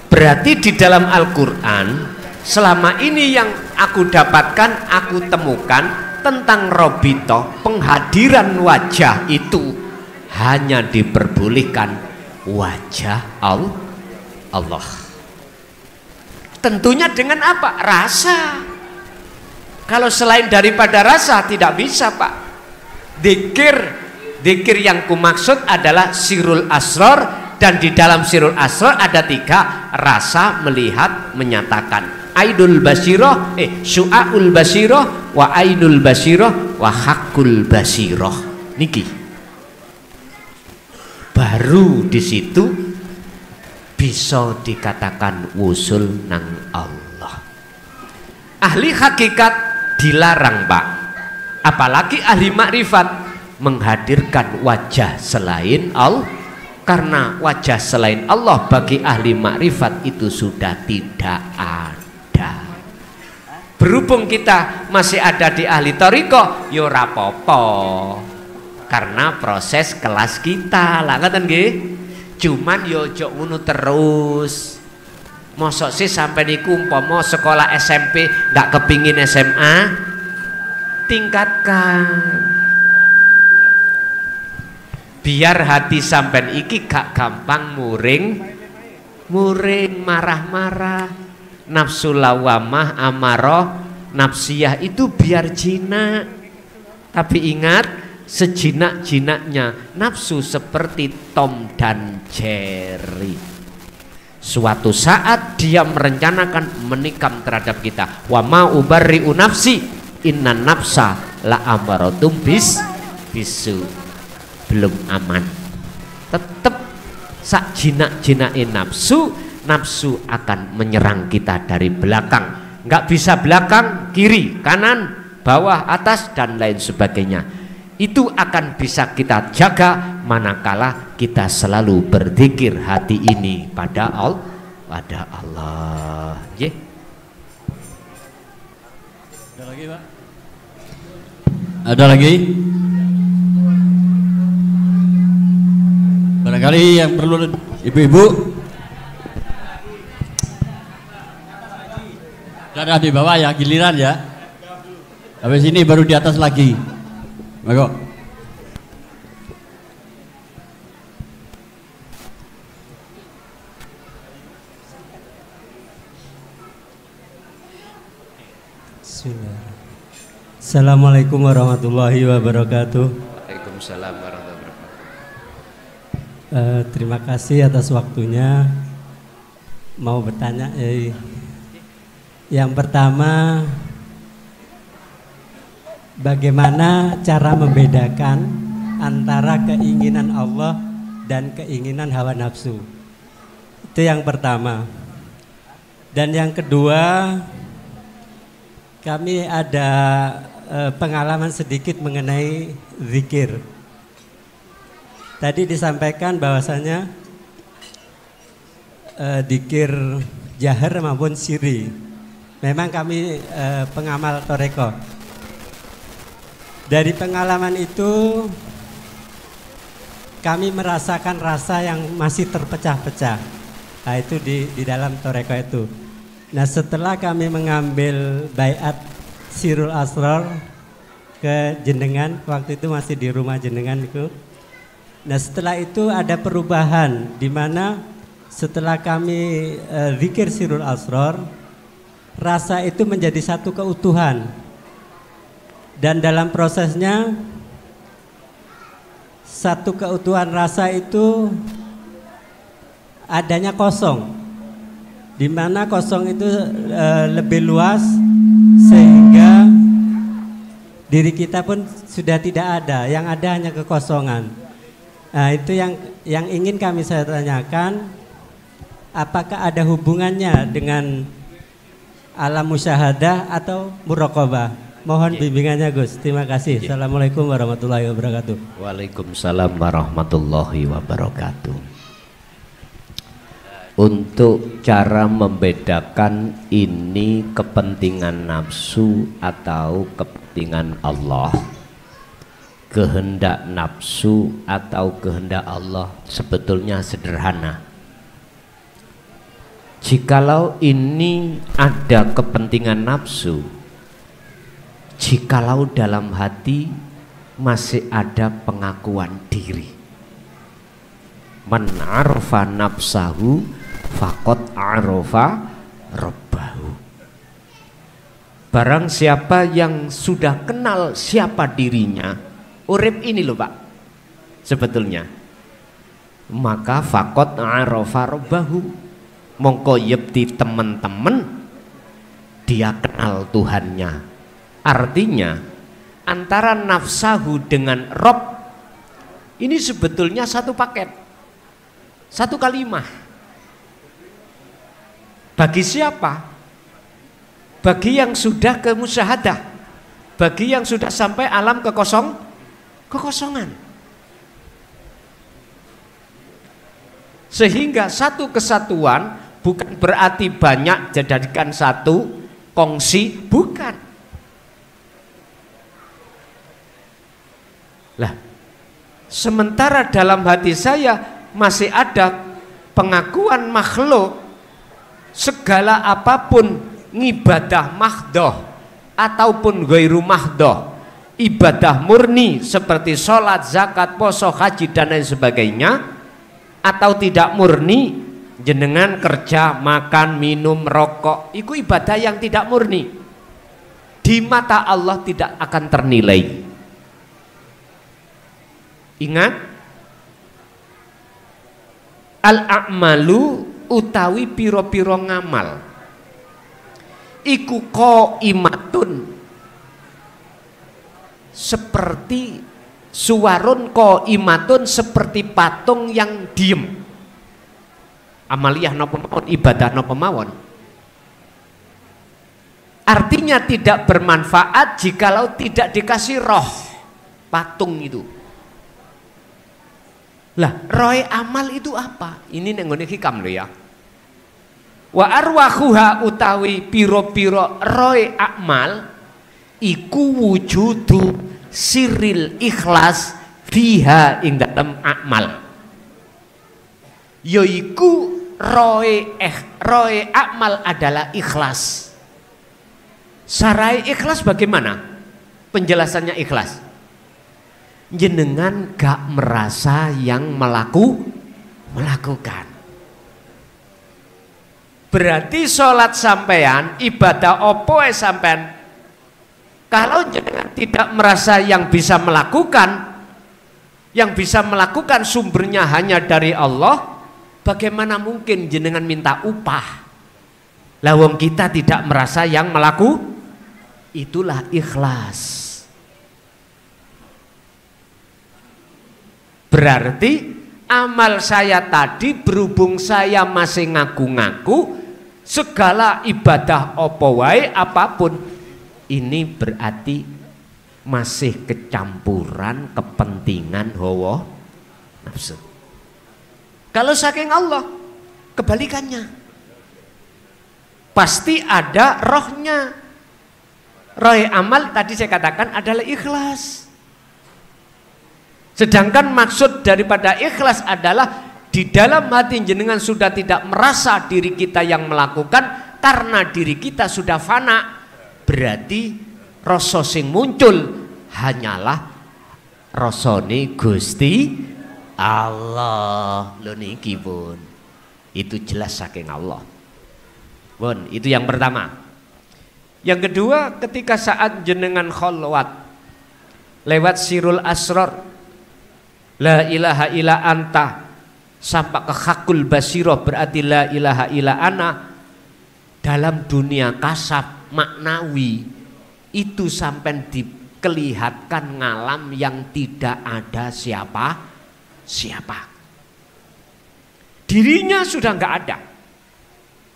berarti di dalam Al-Quran selama ini yang aku dapatkan, aku temukan tentang robito, penghadiran wajah itu hanya diperbolehkan wajah Allah. Tentunya dengan apa? Rasa. Kalau selain daripada rasa tidak bisa, Pak. Dzikir yang kumaksud adalah sirul asror, dan di dalam sirul asror ada 3: rasa, melihat, menyatakan. Ainul basiroh, syu'aul basiroh, wa ainul basiroh, wa hakul basiroh. Niki. Baru di situ bisa dikatakan wusul nang Allah. Ahli hakikat dilarang, Pak. Apalagi ahli makrifat menghadirkan wajah selain Allah, karena wajah selain Allah bagi ahli makrifat itu sudah tidak ada. Berhubung kita masih ada di ahli thariqah, yo rapopo, karena proses kelas kita lah, ngoten nggih. Cuman yo ojo ngono terus. Mosok sih sampai niku umpama sekolah SMP nggak kepingin SMA, tingkatkan. Biar hati sampean iki gak gampang muring marah-marah, nafsu lawamah, amarah, nafsiyah itu biar jinak. Tapi ingat, sejinak-jinaknya nafsu seperti Tom dan Jerry. Suatu saat dia merencanakan menikam terhadap kita. Wa ma ubarri'u nafsi inna nafsa la amaratum bisu. Belum aman. Tetap sak jinak-jinake nafsu akan menyerang kita dari belakang. Nggak bisa belakang, kiri, kanan, bawah, atas dan lain sebagainya. Itu akan bisa kita jaga manakala kita selalu berzikir hati ini pada Allah. Yeah. Ada lagi, Pak? Ada lagi? Barangkali yang perlu ibu-ibu ada di bawah ya, giliran ya. Habis ini baru di atas lagi. Monggo. Assalamualaikum warahmatullahi wabarakatuh. Waalaikumsalam warahmatullahi wabarakatuh. Terima kasih atas waktunya. Mau bertanya, yang pertama, bagaimana cara membedakan antara keinginan Allah dan keinginan hawa nafsu? Itu yang pertama. Dan yang kedua, kami ada pengalaman sedikit mengenai zikir. Tadi disampaikan bahwasanya zikir jahar maupun siri. Memang kami pengamal thariqah. Dari pengalaman itu kami merasakan rasa yang masih terpecah-pecah. Nah, itu di dalam thariqah itu. Nah, setelah kami mengambil baiat sirul asrar ke jenengan, waktu itu masih di rumah jenengan itu. Nah, setelah itu ada perubahan di mana setelah kami zikir sirul asrar, rasa itu menjadi satu keutuhan. Dan dalam prosesnya satu keutuhan rasa itu adanya kosong, di mana kosong itu lebih luas sehingga diri kita pun sudah tidak ada, yang ada hanya kekosongan. Nah, itu yang ingin kami saya tanyakan, apakah ada hubungannya dengan alam musyahadah atau muraqabah? Mohon bimbingannya, Gus. Terima kasih. Assalamualaikum warahmatullahi wabarakatuh. Waalaikumsalam warahmatullahi wabarakatuh. Untuk cara membedakan ini kepentingan nafsu atau kepentingan Allah, kehendak nafsu atau kehendak Allah, sebetulnya sederhana. Jikalau ini ada kepentingan nafsu, jikalau dalam hati masih ada pengakuan diri. Man arfa nafsahu faqad arafa rabbahu. Barang siapa yang sudah kenal siapa dirinya, urip ini loh Pak, sebetulnya, maka faqad arafa rabbahu, mongko yepti teman-teman dia kenal Tuhannya. Artinya antara nafsahu dengan Rob ini sebetulnya satu paket, satu kalimat. Bagi siapa? Bagi yang sudah ke musyahadah, bagi yang sudah sampai alam kekosongan. Sehingga satu kesatuan bukan berarti banyak dijadikan satu kongsi, bukan. Lah, sementara dalam hati saya masih ada pengakuan makhluk, segala apapun ngibadah mahdoh ataupun ghairu mahdoh, ibadah murni seperti sholat, zakat, poso, haji dan lain sebagainya, atau tidak murni, jenengan kerja, makan, minum, rokok, itu ibadah yang tidak murni, di mata Allah tidak akan ternilai. Ingat, al-a'malu utawi piro-piro ngamal iku qaimatun, seperti suwarun qaimatun, seperti patung yang diem. Amaliyah napa mawon, ibadah napa mawon, artinya tidak bermanfaat jikalau tidak dikasih roh patung itu. Lah, roe amal itu apa? Ini nenggone hikam lo ya. Wa arwahuha utawi piro-piro roe amal iku wujudu siril ikhlas fiha ing dalam amal. Yaiku roe amal adalah ikhlas. Sarai ikhlas bagaimana? Penjelasannya ikhlas. Jenengan gak merasa yang melakukan. Berarti sholat sampean, ibadah opo sampean, kalau jenengan tidak merasa yang bisa melakukan, sumbernya hanya dari Allah, bagaimana mungkin jenengan minta upah? Lah wong kita tidak merasa yang itulah ikhlas. Berarti amal saya tadi, berhubung saya masih ngaku-ngaku segala ibadah opo wae apapun, ini berarti masih kecampuran kepentingan hawa nafsu. Kalau saking Allah, kebalikannya, pasti ada rohnya. Roh amal tadi saya katakan adalah ikhlas. Sedangkan maksud daripada ikhlas adalah di dalam hati jenengan sudah tidak merasa diri kita yang melakukan, karena diri kita sudah fana. Berarti rasa sing muncul hanyalah rasane Gusti Allah. Lho niki pun itu jelas saking Allah. Pun itu yang pertama. Yang kedua, ketika saat jenengan kholwat lewat sirul asrar, la ilaha illa anta, sampai ke hakul basiroh, berarti la ilaha illa ana, dalam dunia kasab maknawi itu sampai dikelihatan ngalam yang tidak ada siapa dirinya sudah nggak ada,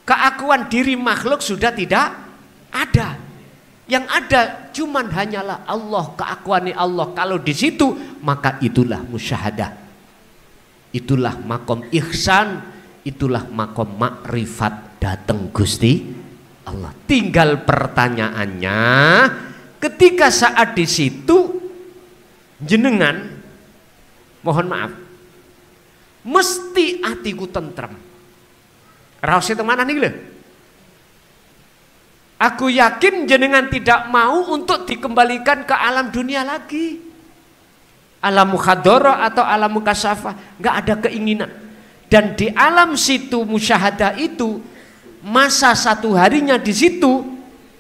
keakuan diri makhluk sudah tidak ada. Yang ada cuman hanyalah Allah, keakuan Allah. Kalau di situ maka itulah musyahadah, itulah makom ihsan, itulah makom makrifat dateng Gusti Allah. Tinggal pertanyaannya, ketika saat di situ jenengan, mohon maaf, mesti hatiku tentrem. Raos itu mana nih lho? Aku yakin jenengan tidak mau untuk dikembalikan ke alam dunia lagi. Alam mukhadharah atau alam mukasyafah, nggak ada keinginan. Dan di alam situ musyahadah itu, masa satu harinya di situ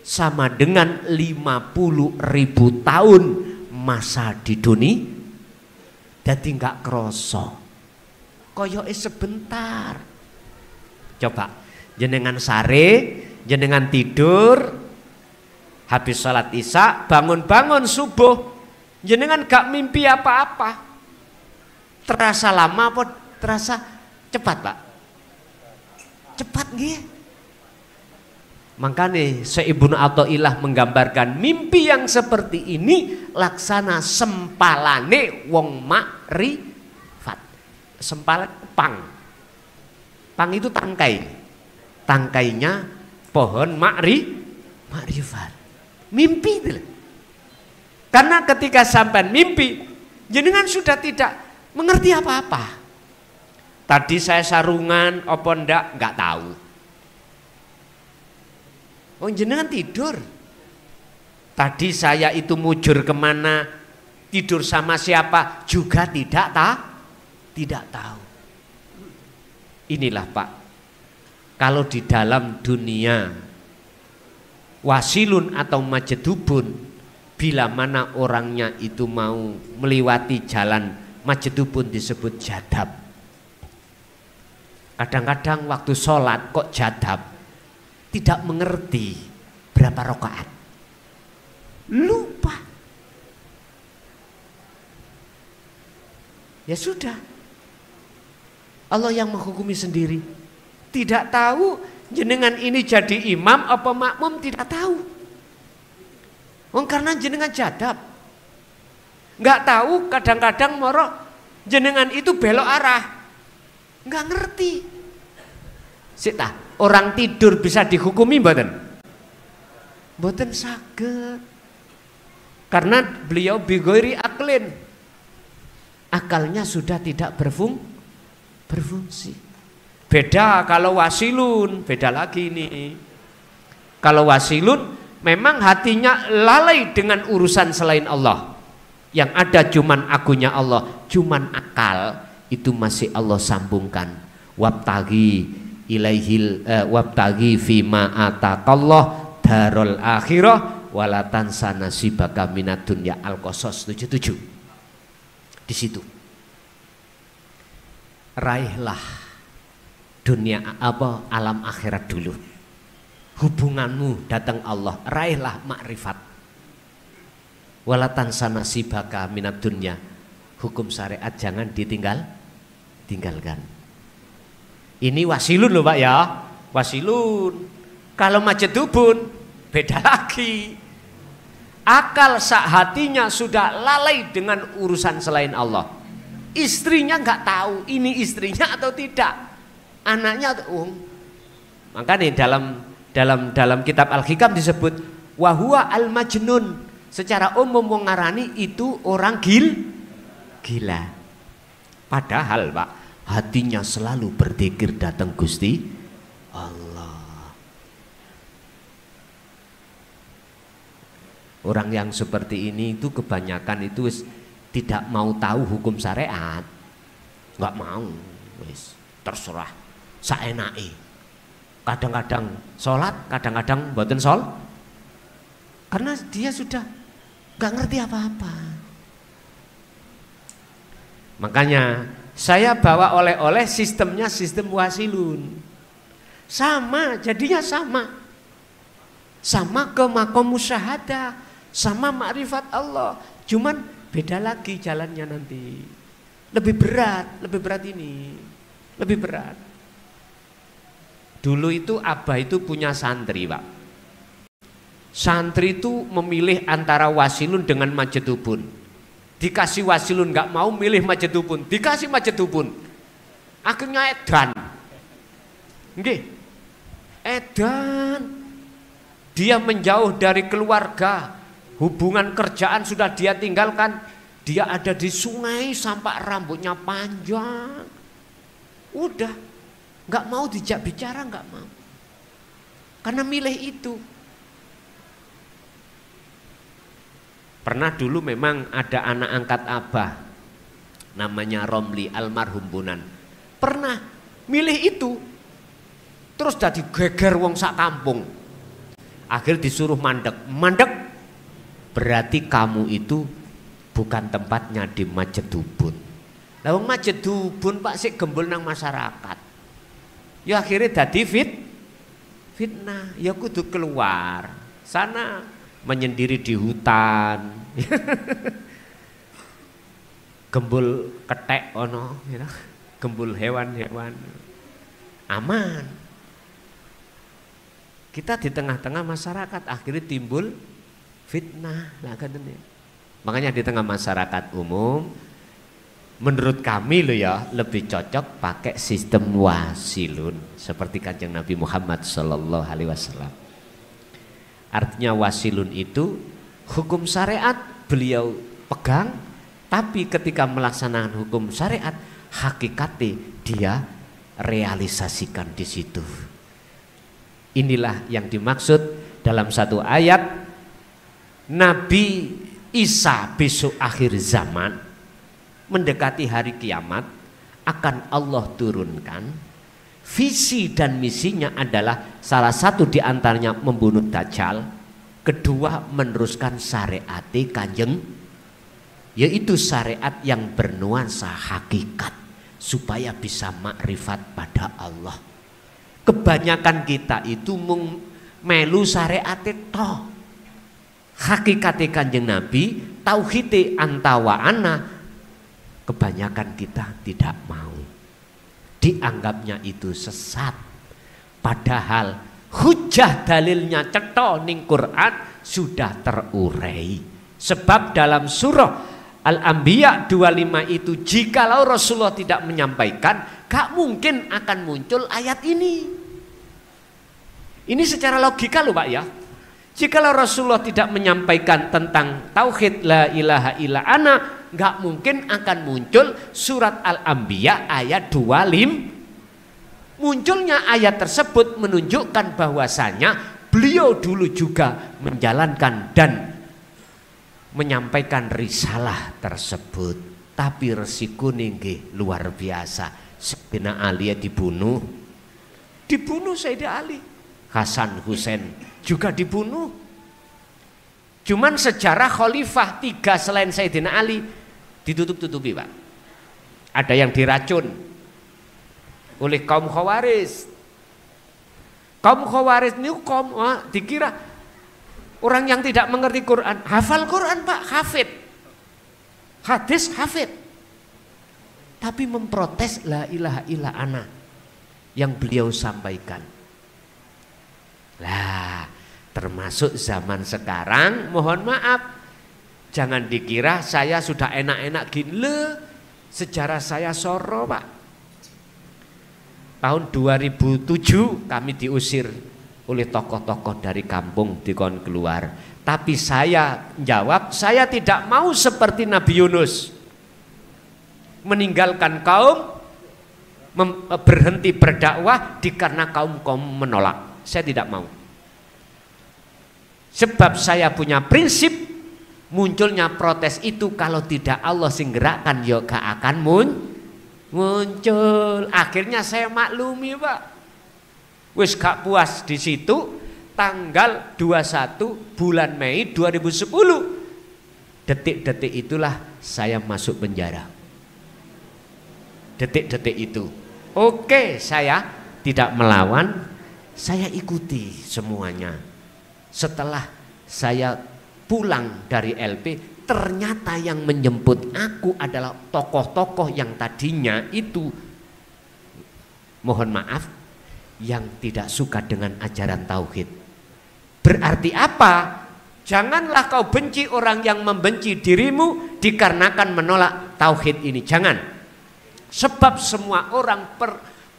sama dengan 50.000 tahun masa di dunia. Jadi nggak kroso, koyoke sebentar. Coba jenengan sare, jenengan tidur, habis sholat isya, bangun-bangun subuh, jenengan gak mimpi apa-apa. Terasa lama apa terasa cepat, Pak? Cepat nggih. Makanya Ibnu Athaillah menggambarkan mimpi yang seperti ini laksana sempalane wong makrifat. Sempalan pang. Pang itu tangkai. Tangkainya pohon makrifat. Mimpi itu. Karena ketika sampai mimpi, jenengan sudah tidak mengerti apa-apa. Tadi saya sarungan apa enggak tahu. Oh jenengan tidur. Tadi saya itu mujur kemana, tidur sama siapa juga tidak tahu. Inilah Pak, kalau di dalam dunia wasilun atau majedubun, bila mana orangnya itu mau melewati jalan majedubun disebut jadab. Kadang-kadang waktu sholat kok jadab, tidak mengerti berapa rakaat, lupa. Ya sudah, Allah yang menghukumi sendiri. Tidak tahu jenengan ini jadi imam apa makmum, tidak tahu. Karena jenengan jadab, nggak tahu. Kadang-kadang moro jenengan itu belok arah, nggak ngerti. Sita, orang tidur bisa dihukumi mboten? Mboten saged. Karena beliau bighairi aklin, akalnya sudah tidak berfungsi. Beda kalau wasilun, beda lagi nih. Kalau wasilun memang hatinya lalai dengan urusan selain Allah. Yang ada cuman akunya Allah, cuman akal itu masih Allah sambungkan. Wabtaghi ilaihil wabtaghi fima ataqallah darul akhirah walatan sanasibaka minad dunya. Al-Qasas 77. Di situ raihlah dunia apa alam akhirat dulu, hubunganmu datang Allah, raihlah makrifat. Walatan sanasibaka minad dunya, hukum syariat jangan tinggalkan. Ini wasilun loh Pak ya, wasilun. Kalau majedubun beda lagi. Akal sak hatinya sudah lalai dengan urusan selain Allah. Istrinya nggak tahu ini istrinya atau tidak, anaknya makanya dalam kitab Al-Hikam disebut wahwa al-majnun. Secara umum wong ngarani itu orang gila. Padahal Pak, hatinya selalu berzikir datang Gusti Allah. Orang yang seperti ini itu kebanyakan itu tidak mau tahu hukum syariat, nggak mau, wis terserah, saenake. Kadang-kadang sholat, kadang-kadang mboten sholat, karena dia sudah nggak ngerti apa-apa. Makanya saya bawa oleh-oleh sistemnya sistem wasilun. Sama, jadinya sama ke makom musyahadah, sama makrifat Allah. Cuman beda lagi jalannya nanti. Lebih berat ini. Lebih berat. Dulu itu Abah itu punya santri Pak. Santri itu memilih antara wasilun dengan majedubun. Dikasih wasilun nggak mau, milih majedubun. Dikasih majedubun, akhirnya edan. Nggih, edan. Dia menjauh dari keluarga, hubungan kerjaan sudah dia tinggalkan. Dia ada di sungai sampai rambutnya panjang. Udah, nggak mau dijak bicara, nggak mau. Karena milih itu. Pernah dulu memang ada anak angkat Abah namanya Romli almarhum Bonan. Pernah milih itu. Terus jadi geger wong sak kampung. Akhir disuruh mandek. Mandek berarti kamu itu bukan tempatnya di Majedubun. Lah wong Majedubun Pak sik gembul nang masyarakat. Ya akhirnya dadi fitnah. Ya kudu keluar. Sana menyendiri di hutan. Gembul ketek ono, ya. Gembul hewan-hewan. Aman. Kita di tengah-tengah masyarakat akhirnya timbul fitnah. Makanya di tengah masyarakat umum menurut kami loh ya lebih cocok pakai sistem wasilun seperti Kanjeng Nabi Muhammad Sallallahu Alaihi Wasallam. Artinya wasilun itu hukum syariat beliau pegang, tapi ketika melaksanakan hukum syariat hakikatnya dia realisasikan di situ. Inilah yang dimaksud dalam satu ayat Nabi Isa besok akhir zaman mendekati hari kiamat akan Allah turunkan. Visi dan misinya adalah salah satu diantaranya membunuh Dajjal, kedua meneruskan syariat Kanjeng, yaitu syariat yang bernuansa hakikat supaya bisa makrifat pada Allah. Kebanyakan kita itu melu syariat toh, hakikat Kanjeng Nabi, tauhid antawa ana. Kebanyakan kita tidak mau. Dianggapnya itu sesat. Padahal hujah dalilnya cetha ning Quran sudah terurai. Sebab dalam surah Al-Anbiya 25 itu jikalau Rasulullah tidak menyampaikan, gak mungkin akan muncul ayat ini. Ini secara logika loh Pak ya. Jikalau Rasulullah tidak menyampaikan tentang tauhid la ilaha illa ana, gak mungkin akan muncul surat Al-Anbiya ayat 25. Munculnya ayat tersebut menunjukkan bahwasanya beliau dulu juga menjalankan dan menyampaikan risalah tersebut. Tapi resiko nggih luar biasa. Sayyidina Ali dibunuh. Dibunuh Sayyidina Ali. Hasan Husain juga dibunuh. Cuman sejarah khalifah 3 selain Sayyidina Ali ditutup-tutupi Pak. Ada yang diracun oleh kaum Khawarij. Kaum Khawarij ini dikira orang yang tidak mengerti Quran. Hafal Quran Pak, hafid. Hadis hafid. Tapi memprotes la ilaha illa ana yang beliau sampaikan. Lah, termasuk zaman sekarang, mohon maaf, jangan dikira saya sudah enak-enak gini. Sejarah saya soro Pak. Tahun 2007 kami diusir oleh tokoh-tokoh dari kampung dikon keluar. Tapi saya jawab, saya tidak mau seperti Nabi Yunus meninggalkan kaum, berhenti berdakwah dikarenakan kaum menolak. Saya tidak mau. Sebab saya punya prinsip, munculnya protes itu kalau tidak Allah sing gerakkan ya gak akan muncul. Akhirnya saya maklumi Pak. Wis gak puas di situ, tanggal 21 bulan Mei 2010. Detik-detik itulah saya masuk penjara. Detik-detik itu. Oke, saya tidak melawan. Saya ikuti semuanya. Setelah saya pulang dari LP, ternyata yang menjemput aku adalah tokoh-tokoh yang tadinya itu, mohon maaf, yang tidak suka dengan ajaran tauhid. Berarti apa? Janganlah kau benci orang yang membenci dirimu dikarenakan menolak tauhid ini. Jangan. Sebab semua orang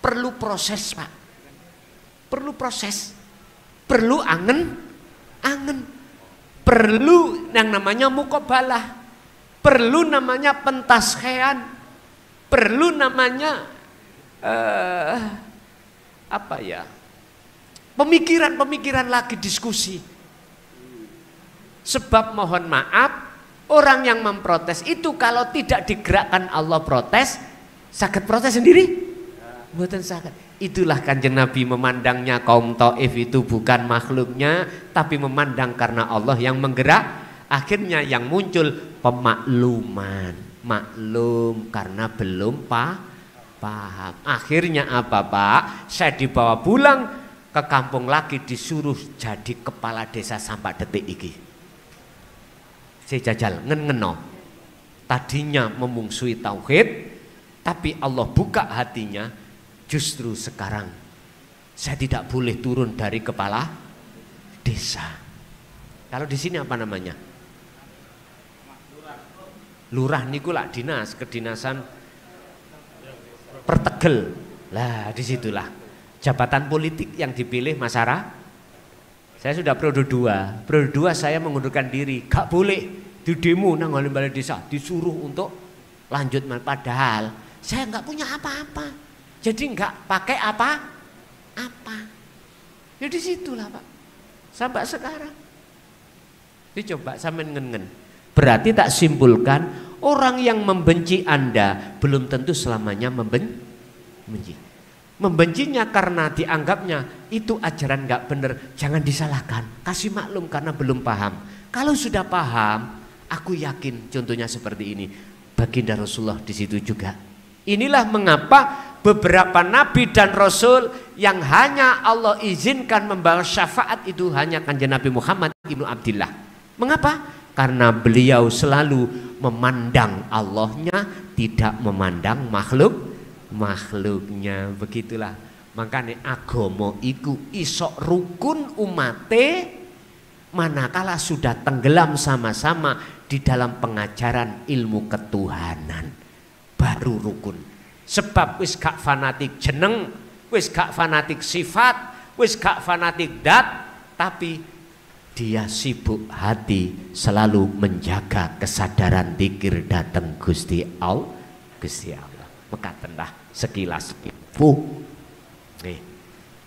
perlu proses Pak. Perlu proses, perlu angen, perlu yang namanya mukobalah, perlu namanya pentashean, perlu namanya pemikiran lagi, diskusi. Sebab mohon maaf, Orang yang memprotes itu kalau tidak digerakkan Allah protes, sakit protes sendiri? Mboten sakit. Itulah Kanjeng Nabi memandangnya kaum Taif itu bukan makhluknya, tapi memandang karena Allah yang menggerak. Akhirnya yang muncul pemakluman, maklum karena belum paham. Akhirnya apa Pak? Saya dibawa pulang ke kampung lagi, disuruh jadi kepala desa sampai detik iki. Saya jajal ngeno. Tadinya memungsuhi tauhid, tapi Allah buka hatinya. Justru sekarang saya tidak boleh turun dari kepala desa. Kalau di sini apa namanya? Lurah niku lah dinas, kedinasan Pertegel. Lah disitulah jabatan politik yang dipilih masyarakat. Saya sudah periode 2. Periode 2 saya mengundurkan diri. Gak boleh di demo nang balai desa, disuruh untuk lanjut. Padahal saya nggak punya apa-apa. Jadi nggak pakai apa-apa. Ya disitulah Pak. Sampai sekarang. Dicoba sampai ngen-ngen. Berarti tak simpulkan orang yang membenci Anda belum tentu selamanya membenci. Membencinya karena dianggapnya itu ajaran nggak benar, jangan disalahkan. Kasih maklum karena belum paham. Kalau sudah paham, aku yakin contohnya seperti ini. Baginda Rasulullah di situ juga. Inilah mengapa beberapa nabi dan rasul yang hanya Allah izinkan membawa syafaat itu hanya Kanjeng Nabi Muhammad ibnu Abdillah. Mengapa? Karena beliau selalu memandang Allahnya, tidak memandang makhluknya. Begitulah. Makanya agama iku isok rukun umate manakala sudah tenggelam sama-sama di dalam pengajaran ilmu ketuhanan. Baru rukun. Sebab wis gak fanatik jeneng, wis gak fanatik sifat, wis gak fanatik dat, tapi dia sibuk hati selalu menjaga kesadaran zikir datang Gusti Allah. Mekatenlah sekilas info.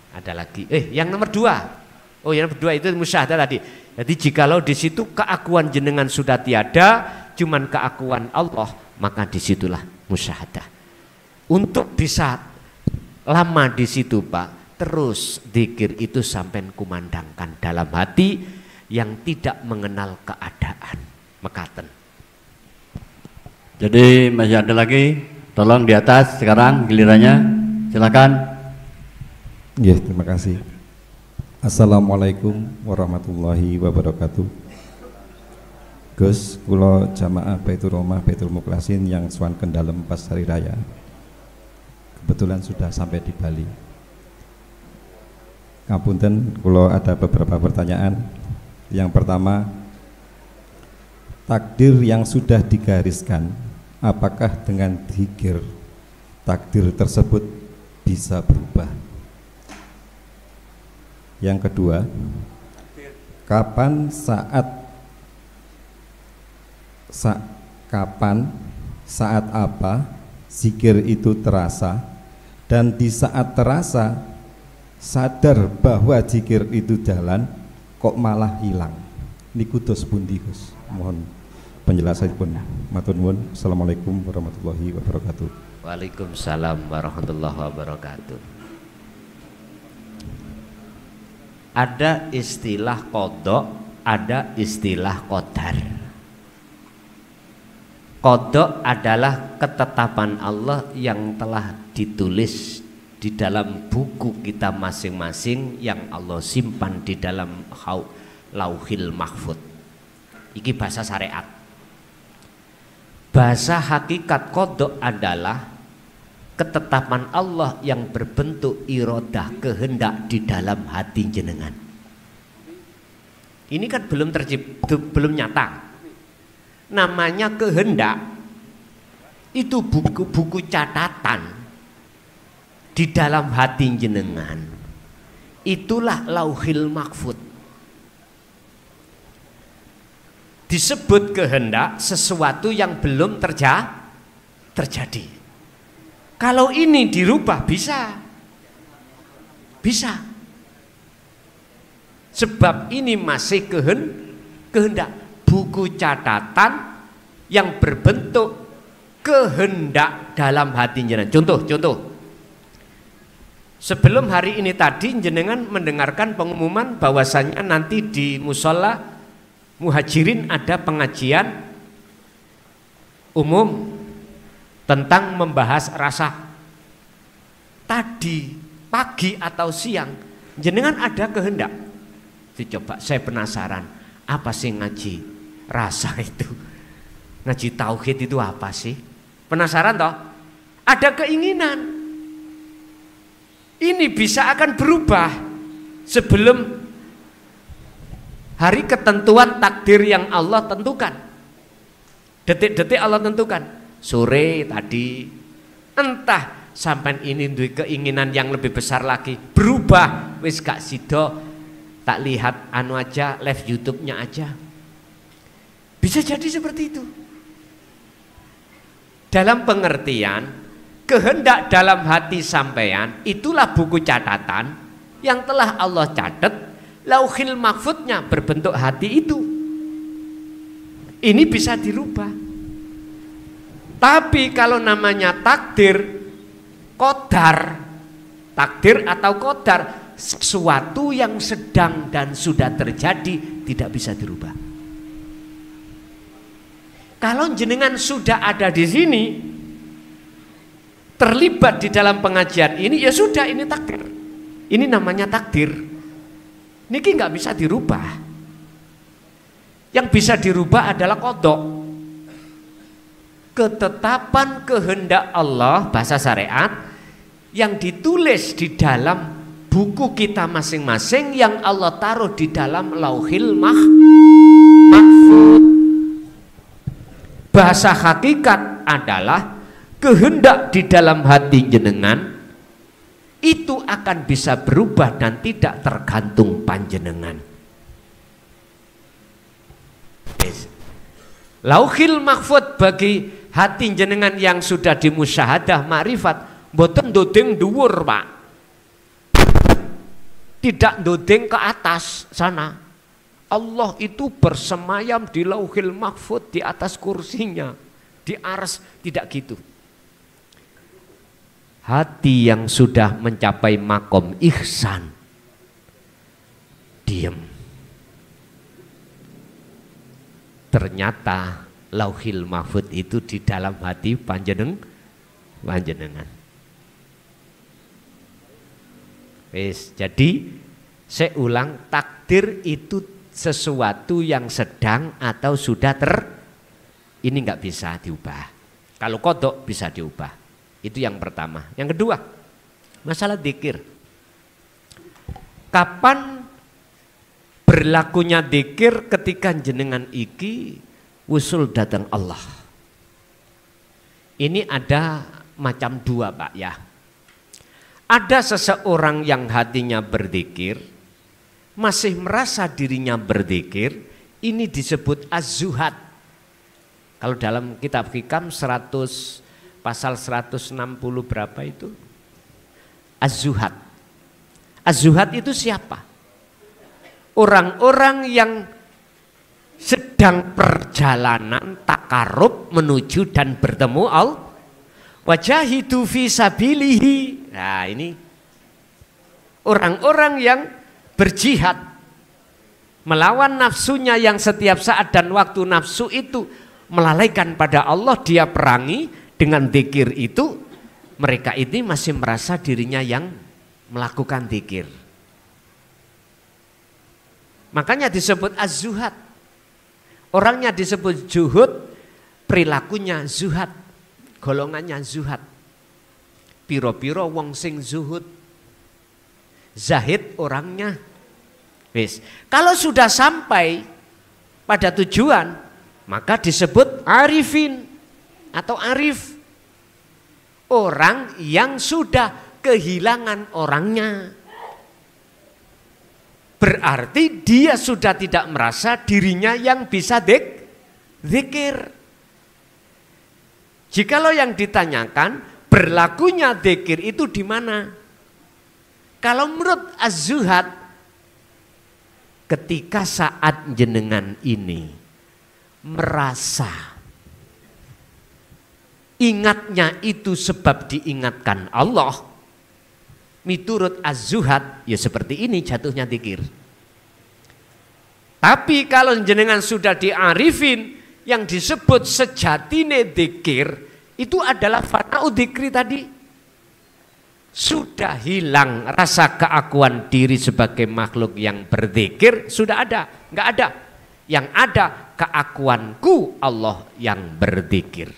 Ada lagi. Yang nomor 2. Oh, yang nomor 2 itu musyahadah tadi. Jadi jikalau di situ keakuan jenengan sudah tiada, cuman keakuan Allah, maka disitulah musyahadah. Untuk bisa lama di situ Pak, terus zikir itu sampai kumandangkan dalam hati yang tidak mengenal keadaan. Mekaten. Jadi masih ada lagi, tolong di atas sekarang gilirannya, silakan. Ya, terima kasih. Assalamualaikum warahmatullahi wabarakatuh. Gus, kula jamaah Baitur Rahmah Baitul Mukhlasin yang swanken dalem pas hari raya. Kebetulan sudah sampai di Bali. Ngapunten, kula ada beberapa pertanyaan. Yang pertama, takdir yang sudah digariskan, apakah dengan zikir takdir tersebut bisa berubah? Yang kedua, kapan saat apa zikir itu terasa, dan di saat terasa sadar bahwa zikir itu jalan kok malah hilang? Niku dos pundi Gus? Mohon penjelasan pun. Matur nuwun. Assalamualaikum warahmatullahi wabarakatuh. Waalaikumsalam warahmatullahi wabarakatuh. Ada istilah qadha, ada istilah qadar. Qadha adalah ketetapan Allah yang telah ditulis di dalam buku kita masing-masing yang Allah simpan di dalam lauhil mahfud. Iki bahasa syariat. Bahasa hakikat qadha adalah ketetapan Allah yang berbentuk iradah, kehendak di dalam hati jenengan. Ini kan belum nyata. Namanya kehendak itu buku-buku catatan di dalam hati jenengan. Itulah lauhil mahfud. Disebut kehendak sesuatu yang belum terjadi. Kalau ini dirubah bisa. Sebab ini masih kehendak. Buku catatan yang berbentuk kehendak dalam hati jenengan. Contoh. Sebelum hari ini tadi jenengan mendengarkan pengumuman bahwasanya nanti di musola Muhajirin ada pengajian umum tentang membahas rasa. Tadi pagi atau siang jenengan ada kehendak. Coba saya penasaran, apa sih ngaji rasa itu? Ngaji tauhid itu apa sih? Penasaran toh? Ada keinginan. Ini bisa akan berubah sebelum hari ketentuan takdir yang Allah tentukan. Detik-detik Allah tentukan. Sore tadi entah sampai ini duwe keinginan yang lebih besar lagi, berubah wis gak sido, tak lihat anu aja, live YouTube-nya aja. Bisa jadi seperti itu. Dalam pengertian kehendak dalam hati sampean itulah buku catatan yang telah Allah catat, lauhil mahfudnya berbentuk hati itu. Ini bisa dirubah. Tapi kalau namanya takdir, qadar, takdir atau qadar, sesuatu yang sedang dan sudah terjadi tidak bisa dirubah. Kalau jenengan sudah ada di sini, terlibat di dalam pengajian ini, ya sudah, ini takdir. Ini namanya takdir. Niki nggak bisa dirubah. Yang bisa dirubah adalah qadha. Ketetapan kehendak Allah, bahasa syariat, yang ditulis di dalam buku kita masing-masing yang Allah taruh di dalam lauhil mahfud. Bahasa hakikat adalah kehendak di dalam hati jenengan itu akan bisa berubah dan tidak tergantung panjenengan. Lauhil mahfud bagi hati jenengan yang sudah dimusyahadah ma'rifat, mboten ndodeng dhuwur, Pak. Tidak ndodeng ke atas sana. Allah itu bersemayam di lauhil mahfud, di atas kursinya, di arsy, tidak gitu. Hati yang sudah mencapai makom ihsan, diam. Ternyata lauhil mahfud itu di dalam hati panjenengan. Wis, jadi saya ulang, takdir itu sesuatu yang sedang atau sudah ini nggak bisa diubah. Kalau qadha bisa diubah. Itu yang pertama. Yang kedua, masalah dzikir. Kapan berlakunya dzikir? Ketika jenengan iki usul datang Allah. Ini ada macam dua, Pak, ya. Ada seseorang yang hatinya berzikir, masih merasa dirinya berzikir, ini disebut az-zuhad. Kalau dalam kitab hikam pasal 160 berapa itu? Az-zuhad. Az-zuhad itu siapa? Orang-orang yang sedang perjalanan takarub menuju dan bertemu Allah. Wajahidu fi sabilihi. Nah, ini orang-orang yang berjihad melawan nafsunya yang setiap saat dan waktu nafsu itu melalaikan pada Allah, dia perangi dengan zikir itu. Mereka ini masih merasa dirinya yang melakukan zikir. Makanya disebut az-zuhad. Orangnya disebut zuhud, perilakunya zuhad, golongannya zuhad. Piro-piro wong sing zuhud, zahid orangnya. Wis, kalau sudah sampai pada tujuan, maka disebut arifin atau arif. Orang yang sudah kehilangan orangnya. Berarti dia sudah tidak merasa dirinya yang bisa zikir. Jikalau yang ditanyakan berlakunya zikir itu di mana? Kalau menurut az-zuhad, ketika saat jenengan ini merasa ingatnya itu sebab diingatkan Allah, miturut Az-Zuhad ya seperti ini jatuhnya dzikir. Tapi kalau jenengan sudah diarifin, yang disebut sejatine dzikir itu adalah fana'u dzikri tadi. Sudah hilang rasa keakuan diri sebagai makhluk yang berzikir, sudah ada, nggak ada. Yang ada keakuanku Allah yang berzikir.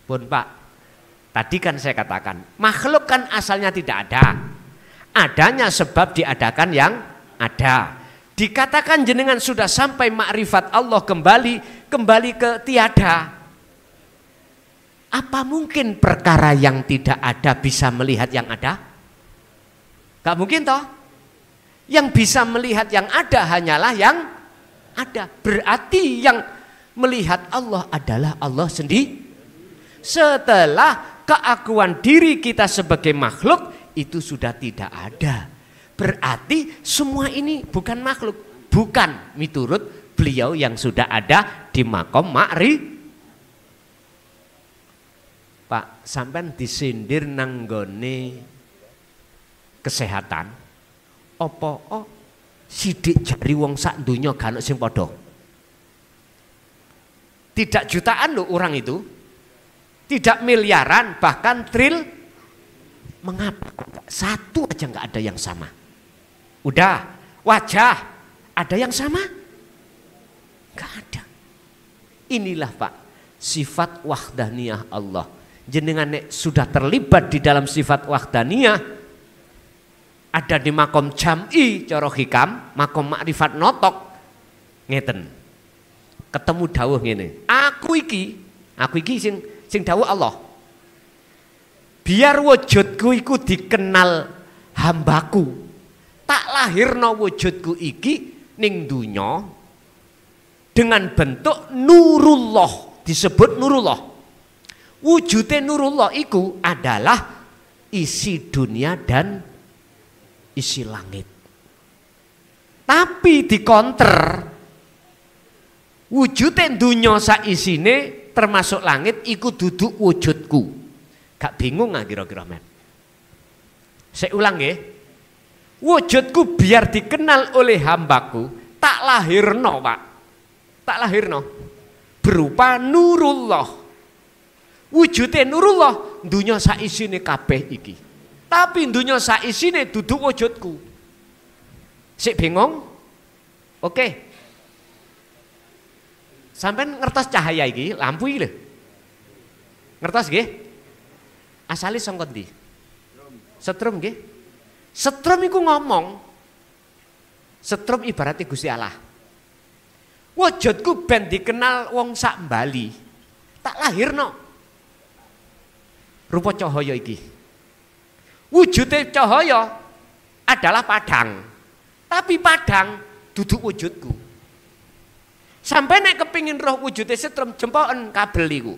Pun Pak, tadi kan saya katakan makhluk kan asalnya tidak ada, adanya sebab diadakan yang ada. Dikatakan jenengan sudah sampai makrifat Allah, kembali ke tiada. Apa mungkin perkara yang tidak ada bisa melihat yang ada? Gak mungkin toh. Yang bisa melihat yang ada hanyalah yang ada. Berarti yang melihat Allah adalah Allah sendiri. Setelah keakuan diri kita sebagai makhluk itu sudah tidak ada. Berarti semua ini bukan makhluk, bukan miturut beliau yang sudah ada di makom Pak, sampean disindir nanggone kesehatan. Apa sidik jari wong sak donya gak ono sing padha. Tidak jutaan loh orang itu. Tidak miliaran, bahkan tril. Mengapa kok satu aja nggak ada yang sama? Udah, wajah ada yang sama? Nggak ada. Inilah Pak, sifat wahdaniyah Allah. Jenengan sudah terlibat di dalam sifat wahdaniyah, ada di makom jam'i coro hikam, makom makrifat notok, ngeten. Ketemu dawuh ngene, aku iki sing dawuh Allah. Biar wujudku iku dikenal hambaku, tak lahirno wujudku iki ning dunya dengan bentuk nurullah, disebut nurullah. Wujudnya nurullah iku adalah isi dunia dan isi langit. Tapi dikonter, wujudnya dunia sak isine termasuk langit iku duduk wujudku. Gak bingung nggak kira-kira men? Saya ulang ya. Wujudku biar dikenal oleh hambaku, tak lahirno Pak, tak lahirno, berupa nurullah. Wujudnya nurullah, dunia saisine kabeh iki. Tapi dunia saisine duduk wujudku. Sik bingung? Oke. Sampai ngertos cahaya iki, lampu iki lho. Ngertos nggih? Asale saka ndi? Setrum nggih. Setrum iku ngomong. Setrum ibaratnya Gusti Allah. Wujudku ben dikenal wong sak Bali. Tak lahirno. Rupa cahaya iki. Wujudnya cahaya adalah padang. Tapi padang duduk wujudku. Sampai nek kepingin roh wujudnya setrum jempoken kabel iku.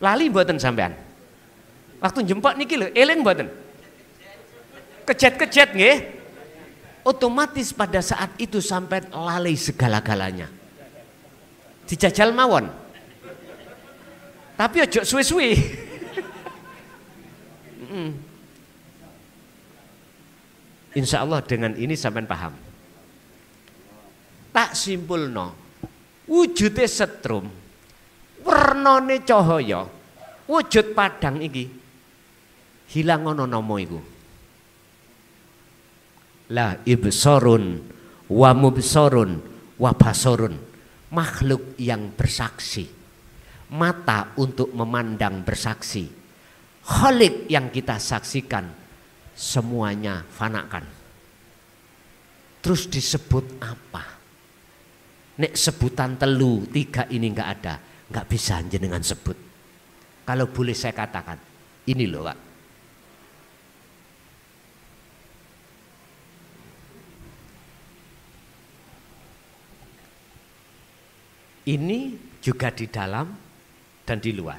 Lali mboten sampean? Waktu jempok niki lho, eling mboten? Kejet-kejet nggih. Otomatis pada saat itu sampai lalai segala-galanya. Dijajal mawon. Tapi ojo suwe-suwe. Insya Allah dengan ini sampean paham. Tak simpulno, wujudnya setrum, wernane cahaya, wujud padang iki hilang ono nomo iku. La ibsorun wa mubsorun wa basorun. Makhluk yang bersaksi, mata untuk memandang bersaksi, khalik yang kita saksikan, semuanya fanakan. Terus disebut apa? Nek sebutan telu, tiga ini nggak ada, nggak bisa jenengan sebut. Kalau boleh saya katakan, ini loh Pak. Ini juga di dalam dan di luar.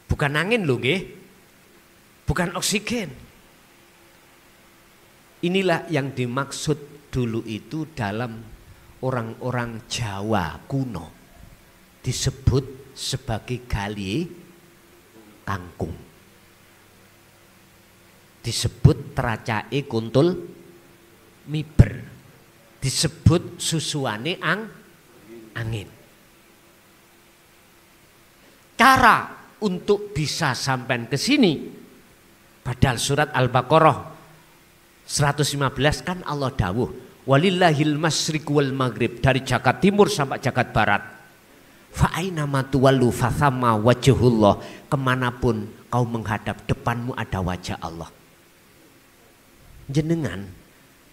Bukan angin loh nggih. Bukan oksigen. Inilah yang dimaksud dulu itu dalam orang-orang Jawa kuno disebut sebagai gali kangkung. Disebut teracae kuntul miber. Disebut susuane angin. Cara untuk bisa sampai ke sini, padahal surat Al-Baqarah 115 kan Allah dawuh, walillahil masyriq wal maghrib, dari jagat timur sampai jagat barat. Fa aina ma tuwallu fathamma wajhullah, kemanapun kau menghadap depanmu ada wajah Allah. Jenengan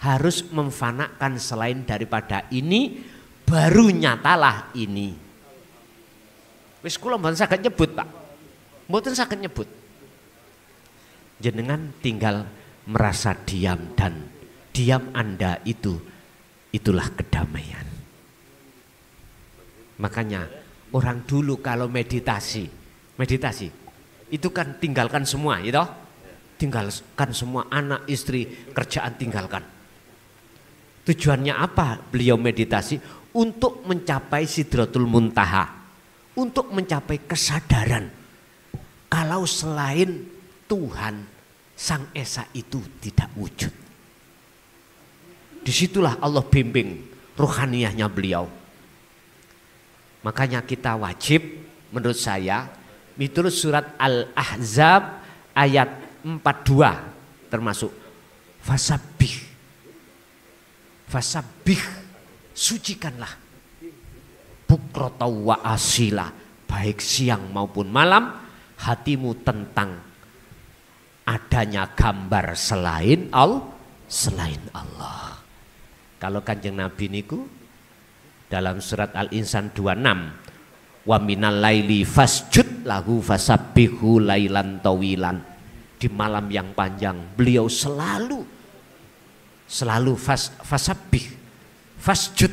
harus memfanakan selain daripada ini, baru nyatalah ini. Wis kula mboten saged nyebut, Pak. Mboten saged nyebut. Jenengan tinggal merasa diam, dan diam Anda itulah kedamaian. Makanya orang dulu kalau meditasi itu kan tinggalkan semua, gitu. Tinggalkan semua, anak, istri, kerjaan tinggalkan. Tujuannya apa beliau meditasi? Untuk mencapai Sidratul Muntaha. Untuk mencapai kesadaran kalau selain Tuhan Sang Esa itu tidak wujud. Disitulah Allah bimbing ruhaniyahnya beliau. Makanya kita wajib, menurut saya, miturut surat Al-Ahzab ayat 42 termasuk Fasabbih, sucikanlah bukrata wa asila, baik siang maupun malam, hatimu tentang adanya gambar selain Allah. Kalau Kanjeng Nabi niku dalam surat Al-Insan 26, wa minal laili fasjud lahu fasabbihu lailan tawilan, di malam yang panjang beliau selalu fasabbih, fasjud,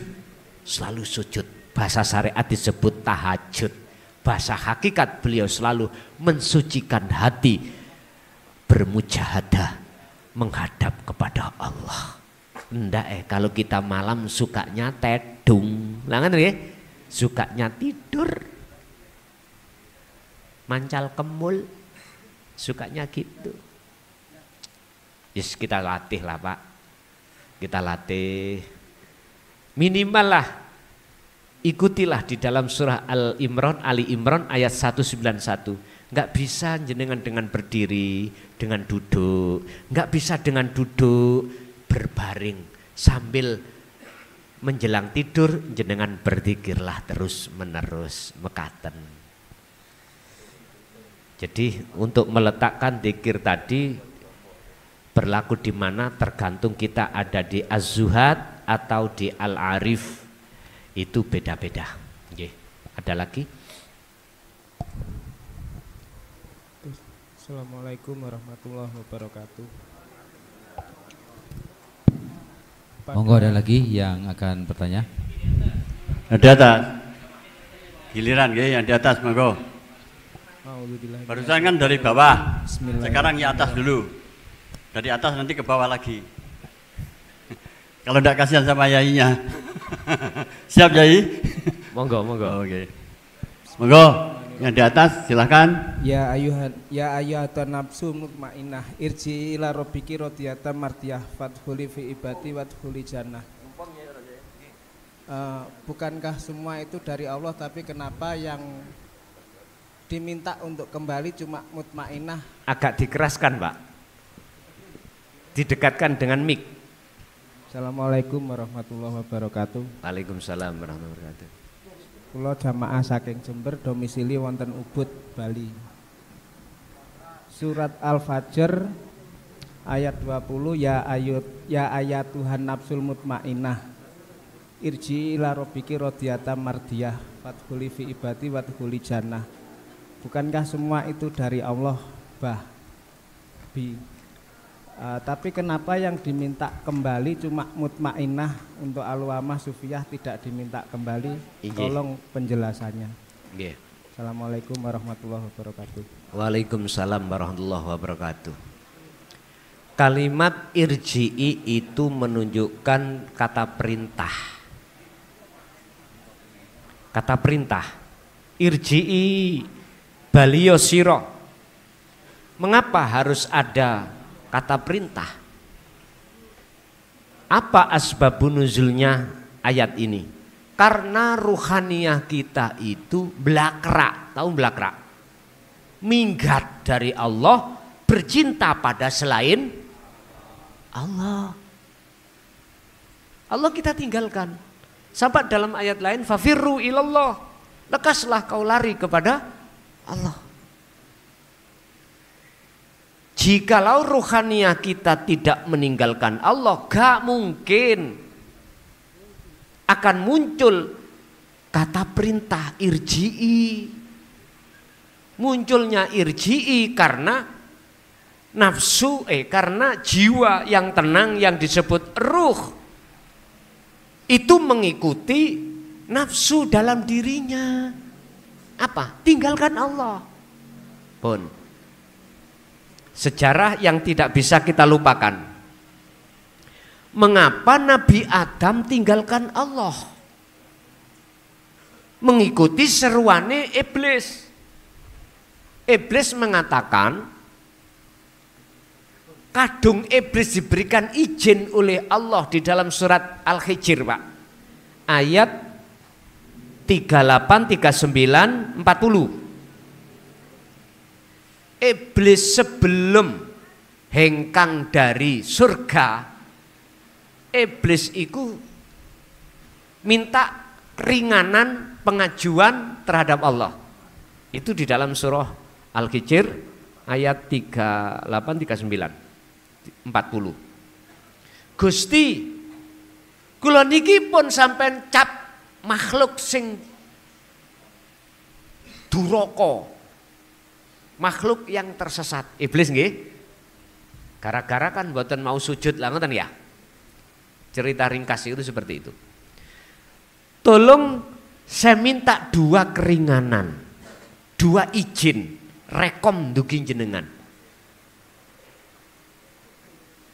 selalu sujud. Bahasa syariat disebut tahajud. Bahasa hakikat beliau selalu mensucikan hati, bermujahadah menghadap kepada Allah. Ndak kalau kita malam sukanya tedung, langan ya, sukanya tidur, mancal kemul, sukanya gitu. Yes, kita latih lah Pak, kita latih minimal lah. Ikutilah di dalam surah Ali Imran ayat 191. Enggak bisa jenengan dengan berdiri, dengan duduk, enggak bisa dengan duduk berbaring sambil menjelang tidur jenengan berzikirlah terus menerus mekaten. Jadi untuk meletakkan zikir tadi berlaku di mana tergantung kita ada di Az-Zuhad atau di Al-Arif. Itu beda-beda. Oke. Ada lagi? Assalamualaikum warahmatullahi wabarakatuh. Monggo, ada lagi yang akan bertanya? Di atas. Giliran yang di atas, monggo. Barusan kan dari bawah. Sekarang yang atas dulu. Dari atas nanti ke bawah lagi. Kalau tidak kasihan sama yainya. Siap Yai? Monggo. Oke. Monggo, yang di atas silahkan. Ya ayyuhan nafsu mutmainnah irji ila rabbiki radiyatan mardiyah fadkhuli fi ibadi wadkhuli jannah. Bukankah semua itu dari Allah, tapi kenapa yang diminta untuk kembali cuma mutmainnah? Agak dikeraskan Pak, didekatkan dengan mic. Assalamualaikum warahmatullahi wabarakatuh. Waalaikumsalam warahmatullahi wabarakatuh. Kula jamaah saking Jember, domisili wonten Ubud, Bali. Surat Al-Fajr ayat 20, ya ayat Tuhan nafsul mutmainnah irji ila rabbiki radiyatan mardiyah fadkhuli fi ibadi wadkhuli jannah. Bukankah semua itu dari Allah, tapi kenapa yang diminta kembali cuma mutmainnah, untuk al-wamah sufiyah tidak diminta kembali? Tolong penjelasannya. Assalamualaikum warahmatullahi wabarakatuh. Waalaikumsalam warahmatullahi wabarakatuh. Kalimat irji'i itu menunjukkan kata perintah. Kata perintah. Irji'i baliyo siro. Mengapa harus ada kata perintah? Apa asbabun nuzulnya ayat ini? Karena ruhaniyah kita itu blakrak. Tahu blakrak? Minggat dari Allah, bercinta pada selain Allah. Allah kita tinggalkan. Sampai dalam ayat lain, fafirru ilallah, lekaslah kau lari kepada Allah. Jikalau ruhaniyah kita tidak meninggalkan Allah, gak mungkin akan muncul kata perintah irji'i. Munculnya irji'i karena nafsu, karena jiwa yang tenang yang disebut ruh itu mengikuti nafsu dalam dirinya. Apa? Tinggalkan Allah. Pun sejarah yang tidak bisa kita lupakan. Mengapa Nabi Adam tinggalkan Allah? Mengikuti seruane iblis. Iblis mengatakan, kadung iblis diberikan izin oleh Allah di dalam surat Al-Hijr, Pak. Ayat 38, 39, 40. Iblis sebelum hengkang dari surga, iblis itu minta keringanan pengajuan terhadap Allah. Itu di dalam surah Al-Hijr ayat 38, 39. 40. Gusti, kula niki pun sampean cap makhluk sing duraka, makhluk yang tersesat. Iblis nggih. Gara-gara kan mboten mau sujud lah ngoten ya. Cerita ringkas itu seperti itu. Tolong saya minta 2 keringanan, 2 izin, rekom dugi jenengan.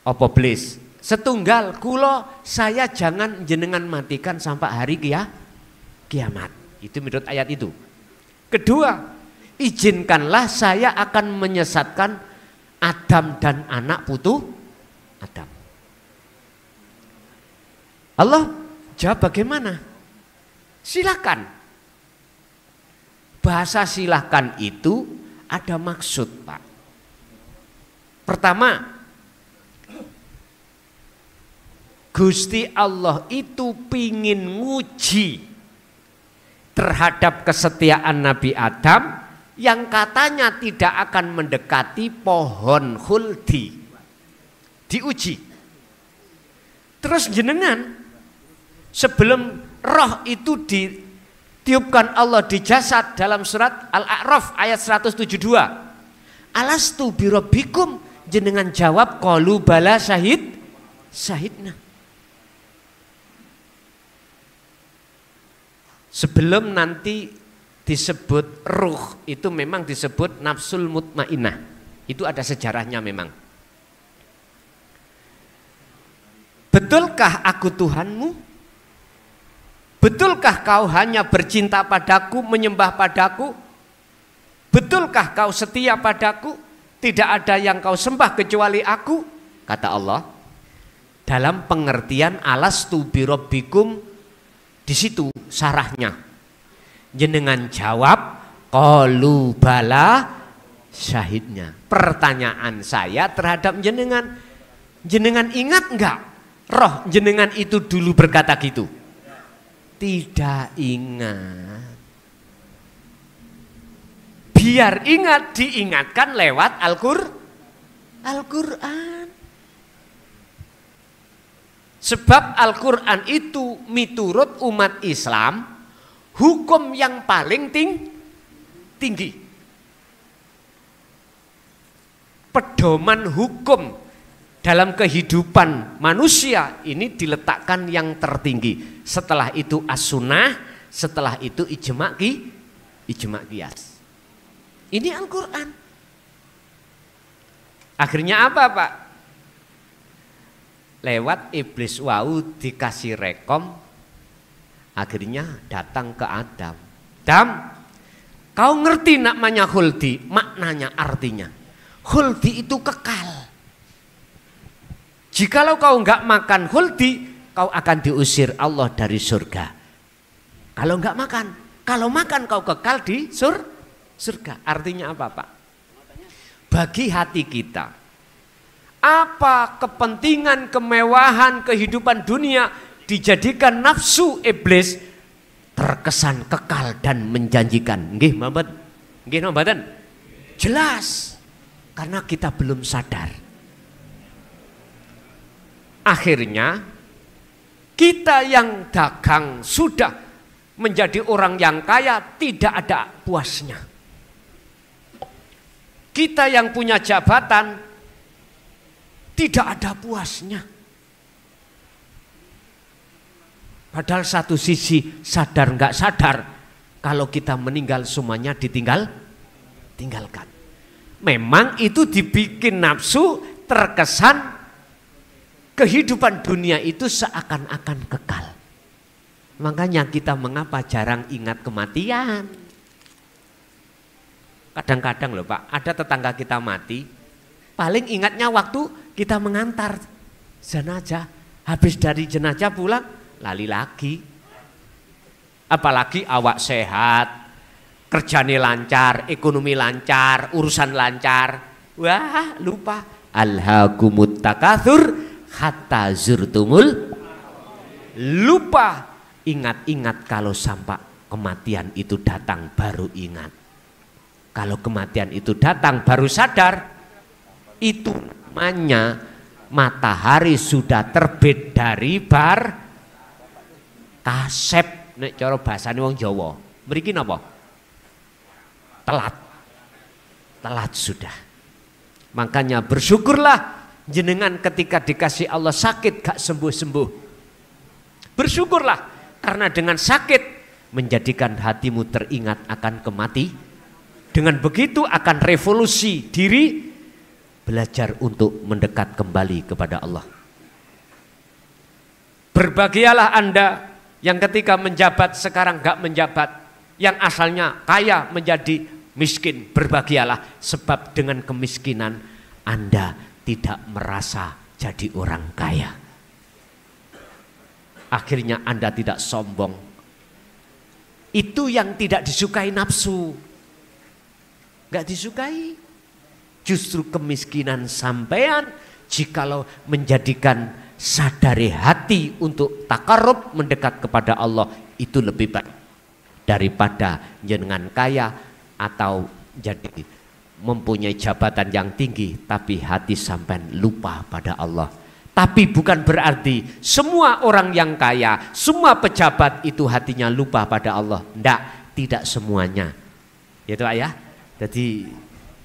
Apa blis? Setunggal kula saya jangan jenengan matikan sampai hari kiamat. Itu menurut ayat itu. Kedua, izinkanlah saya akan menyesatkan Adam dan anak putu Adam. Allah jawab bagaimana? Silakan. Bahasa silakan itu ada maksud, Pak. Pertama, Gusti Allah itu pingin nguji terhadap kesetiaan Nabi Adam yang katanya tidak akan mendekati pohon khuldi. Diuji. Terus jenengan sebelum roh itu ditiupkan Allah di jasad dalam surat Al-A'raf ayat 172. Alastu birabbikum, jenengan jawab qalu bala syahidna. Sebelum nanti disebut ruh itu memang disebut nafsul mutmainnah. Itu ada sejarahnya memang. Betulkah aku Tuhanmu? Betulkah kau hanya bercinta padaku, menyembah padaku? Betulkah kau setia padaku? Tidak ada yang kau sembah kecuali aku? Kata Allah. Dalam pengertian alastu birabbikum, di situ sarahnya. Jenengan jawab qalu bala syahidnya. Pertanyaan saya terhadap jenengan, jenengan ingat enggak roh jenengan itu dulu berkata gitu? Tidak ingat. Biar ingat, diingatkan lewat Al-Qur'an. Sebab Al-Quran itu miturut umat Islam hukum yang paling tinggi. Pedoman hukum dalam kehidupan manusia ini diletakkan yang tertinggi. Setelah itu as-sunnah, setelah itu ijma' qiyas. Ini Al-Quran. Akhirnya apa, Pak? lewat iblis wau dikasih rekom, akhirnya datang ke Adam. Adam, kau ngerti namanya khuldi, maknanya artinya. Khuldi itu kekal. Jikalau kau enggak makan khuldi, kau akan diusir Allah dari surga. Kalau enggak makan, kalau makan kau kekal di surga. Artinya apa, Pak? Bagi hati kita, apa kepentingan, kemewahan, kehidupan dunia dijadikan nafsu iblis terkesan kekal dan menjanjikan. Nggih, mboten? Nggih, mboten? Jelas. Karena kita belum sadar. Akhirnya kita yang dagang sudah menjadi orang yang kaya tidak ada puasnya. Kita yang punya jabatan tidak ada puasnya. Padahal satu sisi sadar nggak sadar, kalau kita meninggal semuanya tinggalkan. Memang itu dibikin nafsu, terkesan kehidupan dunia itu seakan-akan kekal. Makanya kita mengapa jarang ingat kematian. Kadang-kadang loh Pak, ada tetangga kita mati, paling ingatnya waktu kita mengantar jenazah. Habis dari jenazah pulang, lali lagi. Apalagi awak sehat, kerjane lancar, ekonomi lancar, urusan lancar. Wah, lupa. Alhaakumut takatsur hatta zurtumul. Lupa ingat-ingat kalau sampai kematian itu datang baru ingat. Kalau kematian itu datang baru sadar, itu namanya matahari sudah terbit dari bar kasep. Nek cara bahasane wong Jawa, mriki napa? Telat sudah. Makanya bersyukurlah jenengan ketika dikasih Allah sakit gak sembuh-sembuh. Bersyukurlah karena dengan sakit menjadikan hatimu teringat akan kematian. Dengan begitu akan revolusi diri, belajar untuk mendekat kembali kepada Allah. Berbahagialah Anda yang ketika menjabat sekarang gak menjabat, yang asalnya kaya menjadi miskin. Berbahagialah sebab dengan kemiskinan Anda tidak merasa jadi orang kaya. Akhirnya Anda tidak sombong. Itu yang tidak disukai nafsu. Gak disukai. Justru kemiskinan sampean jikalau menjadikan sadari hati untuk takarrub mendekat kepada Allah, itu lebih baik daripada jenengan kaya atau jadi mempunyai jabatan yang tinggi tapi hati sampean lupa pada Allah. Tapi bukan berarti semua orang yang kaya, semua pejabat itu hatinya lupa pada Allah. Tidak semuanya. Gitu ya. Jadi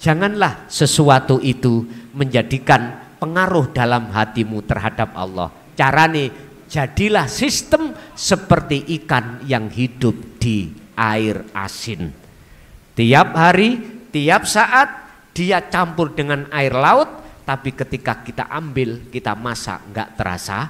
janganlah sesuatu itu menjadikan pengaruh dalam hatimu terhadap Allah. Carane jadilah sistem seperti ikan yang hidup di air asin. Tiap hari, tiap saat dia campur dengan air laut, tapi ketika kita ambil, kita masak nggak terasa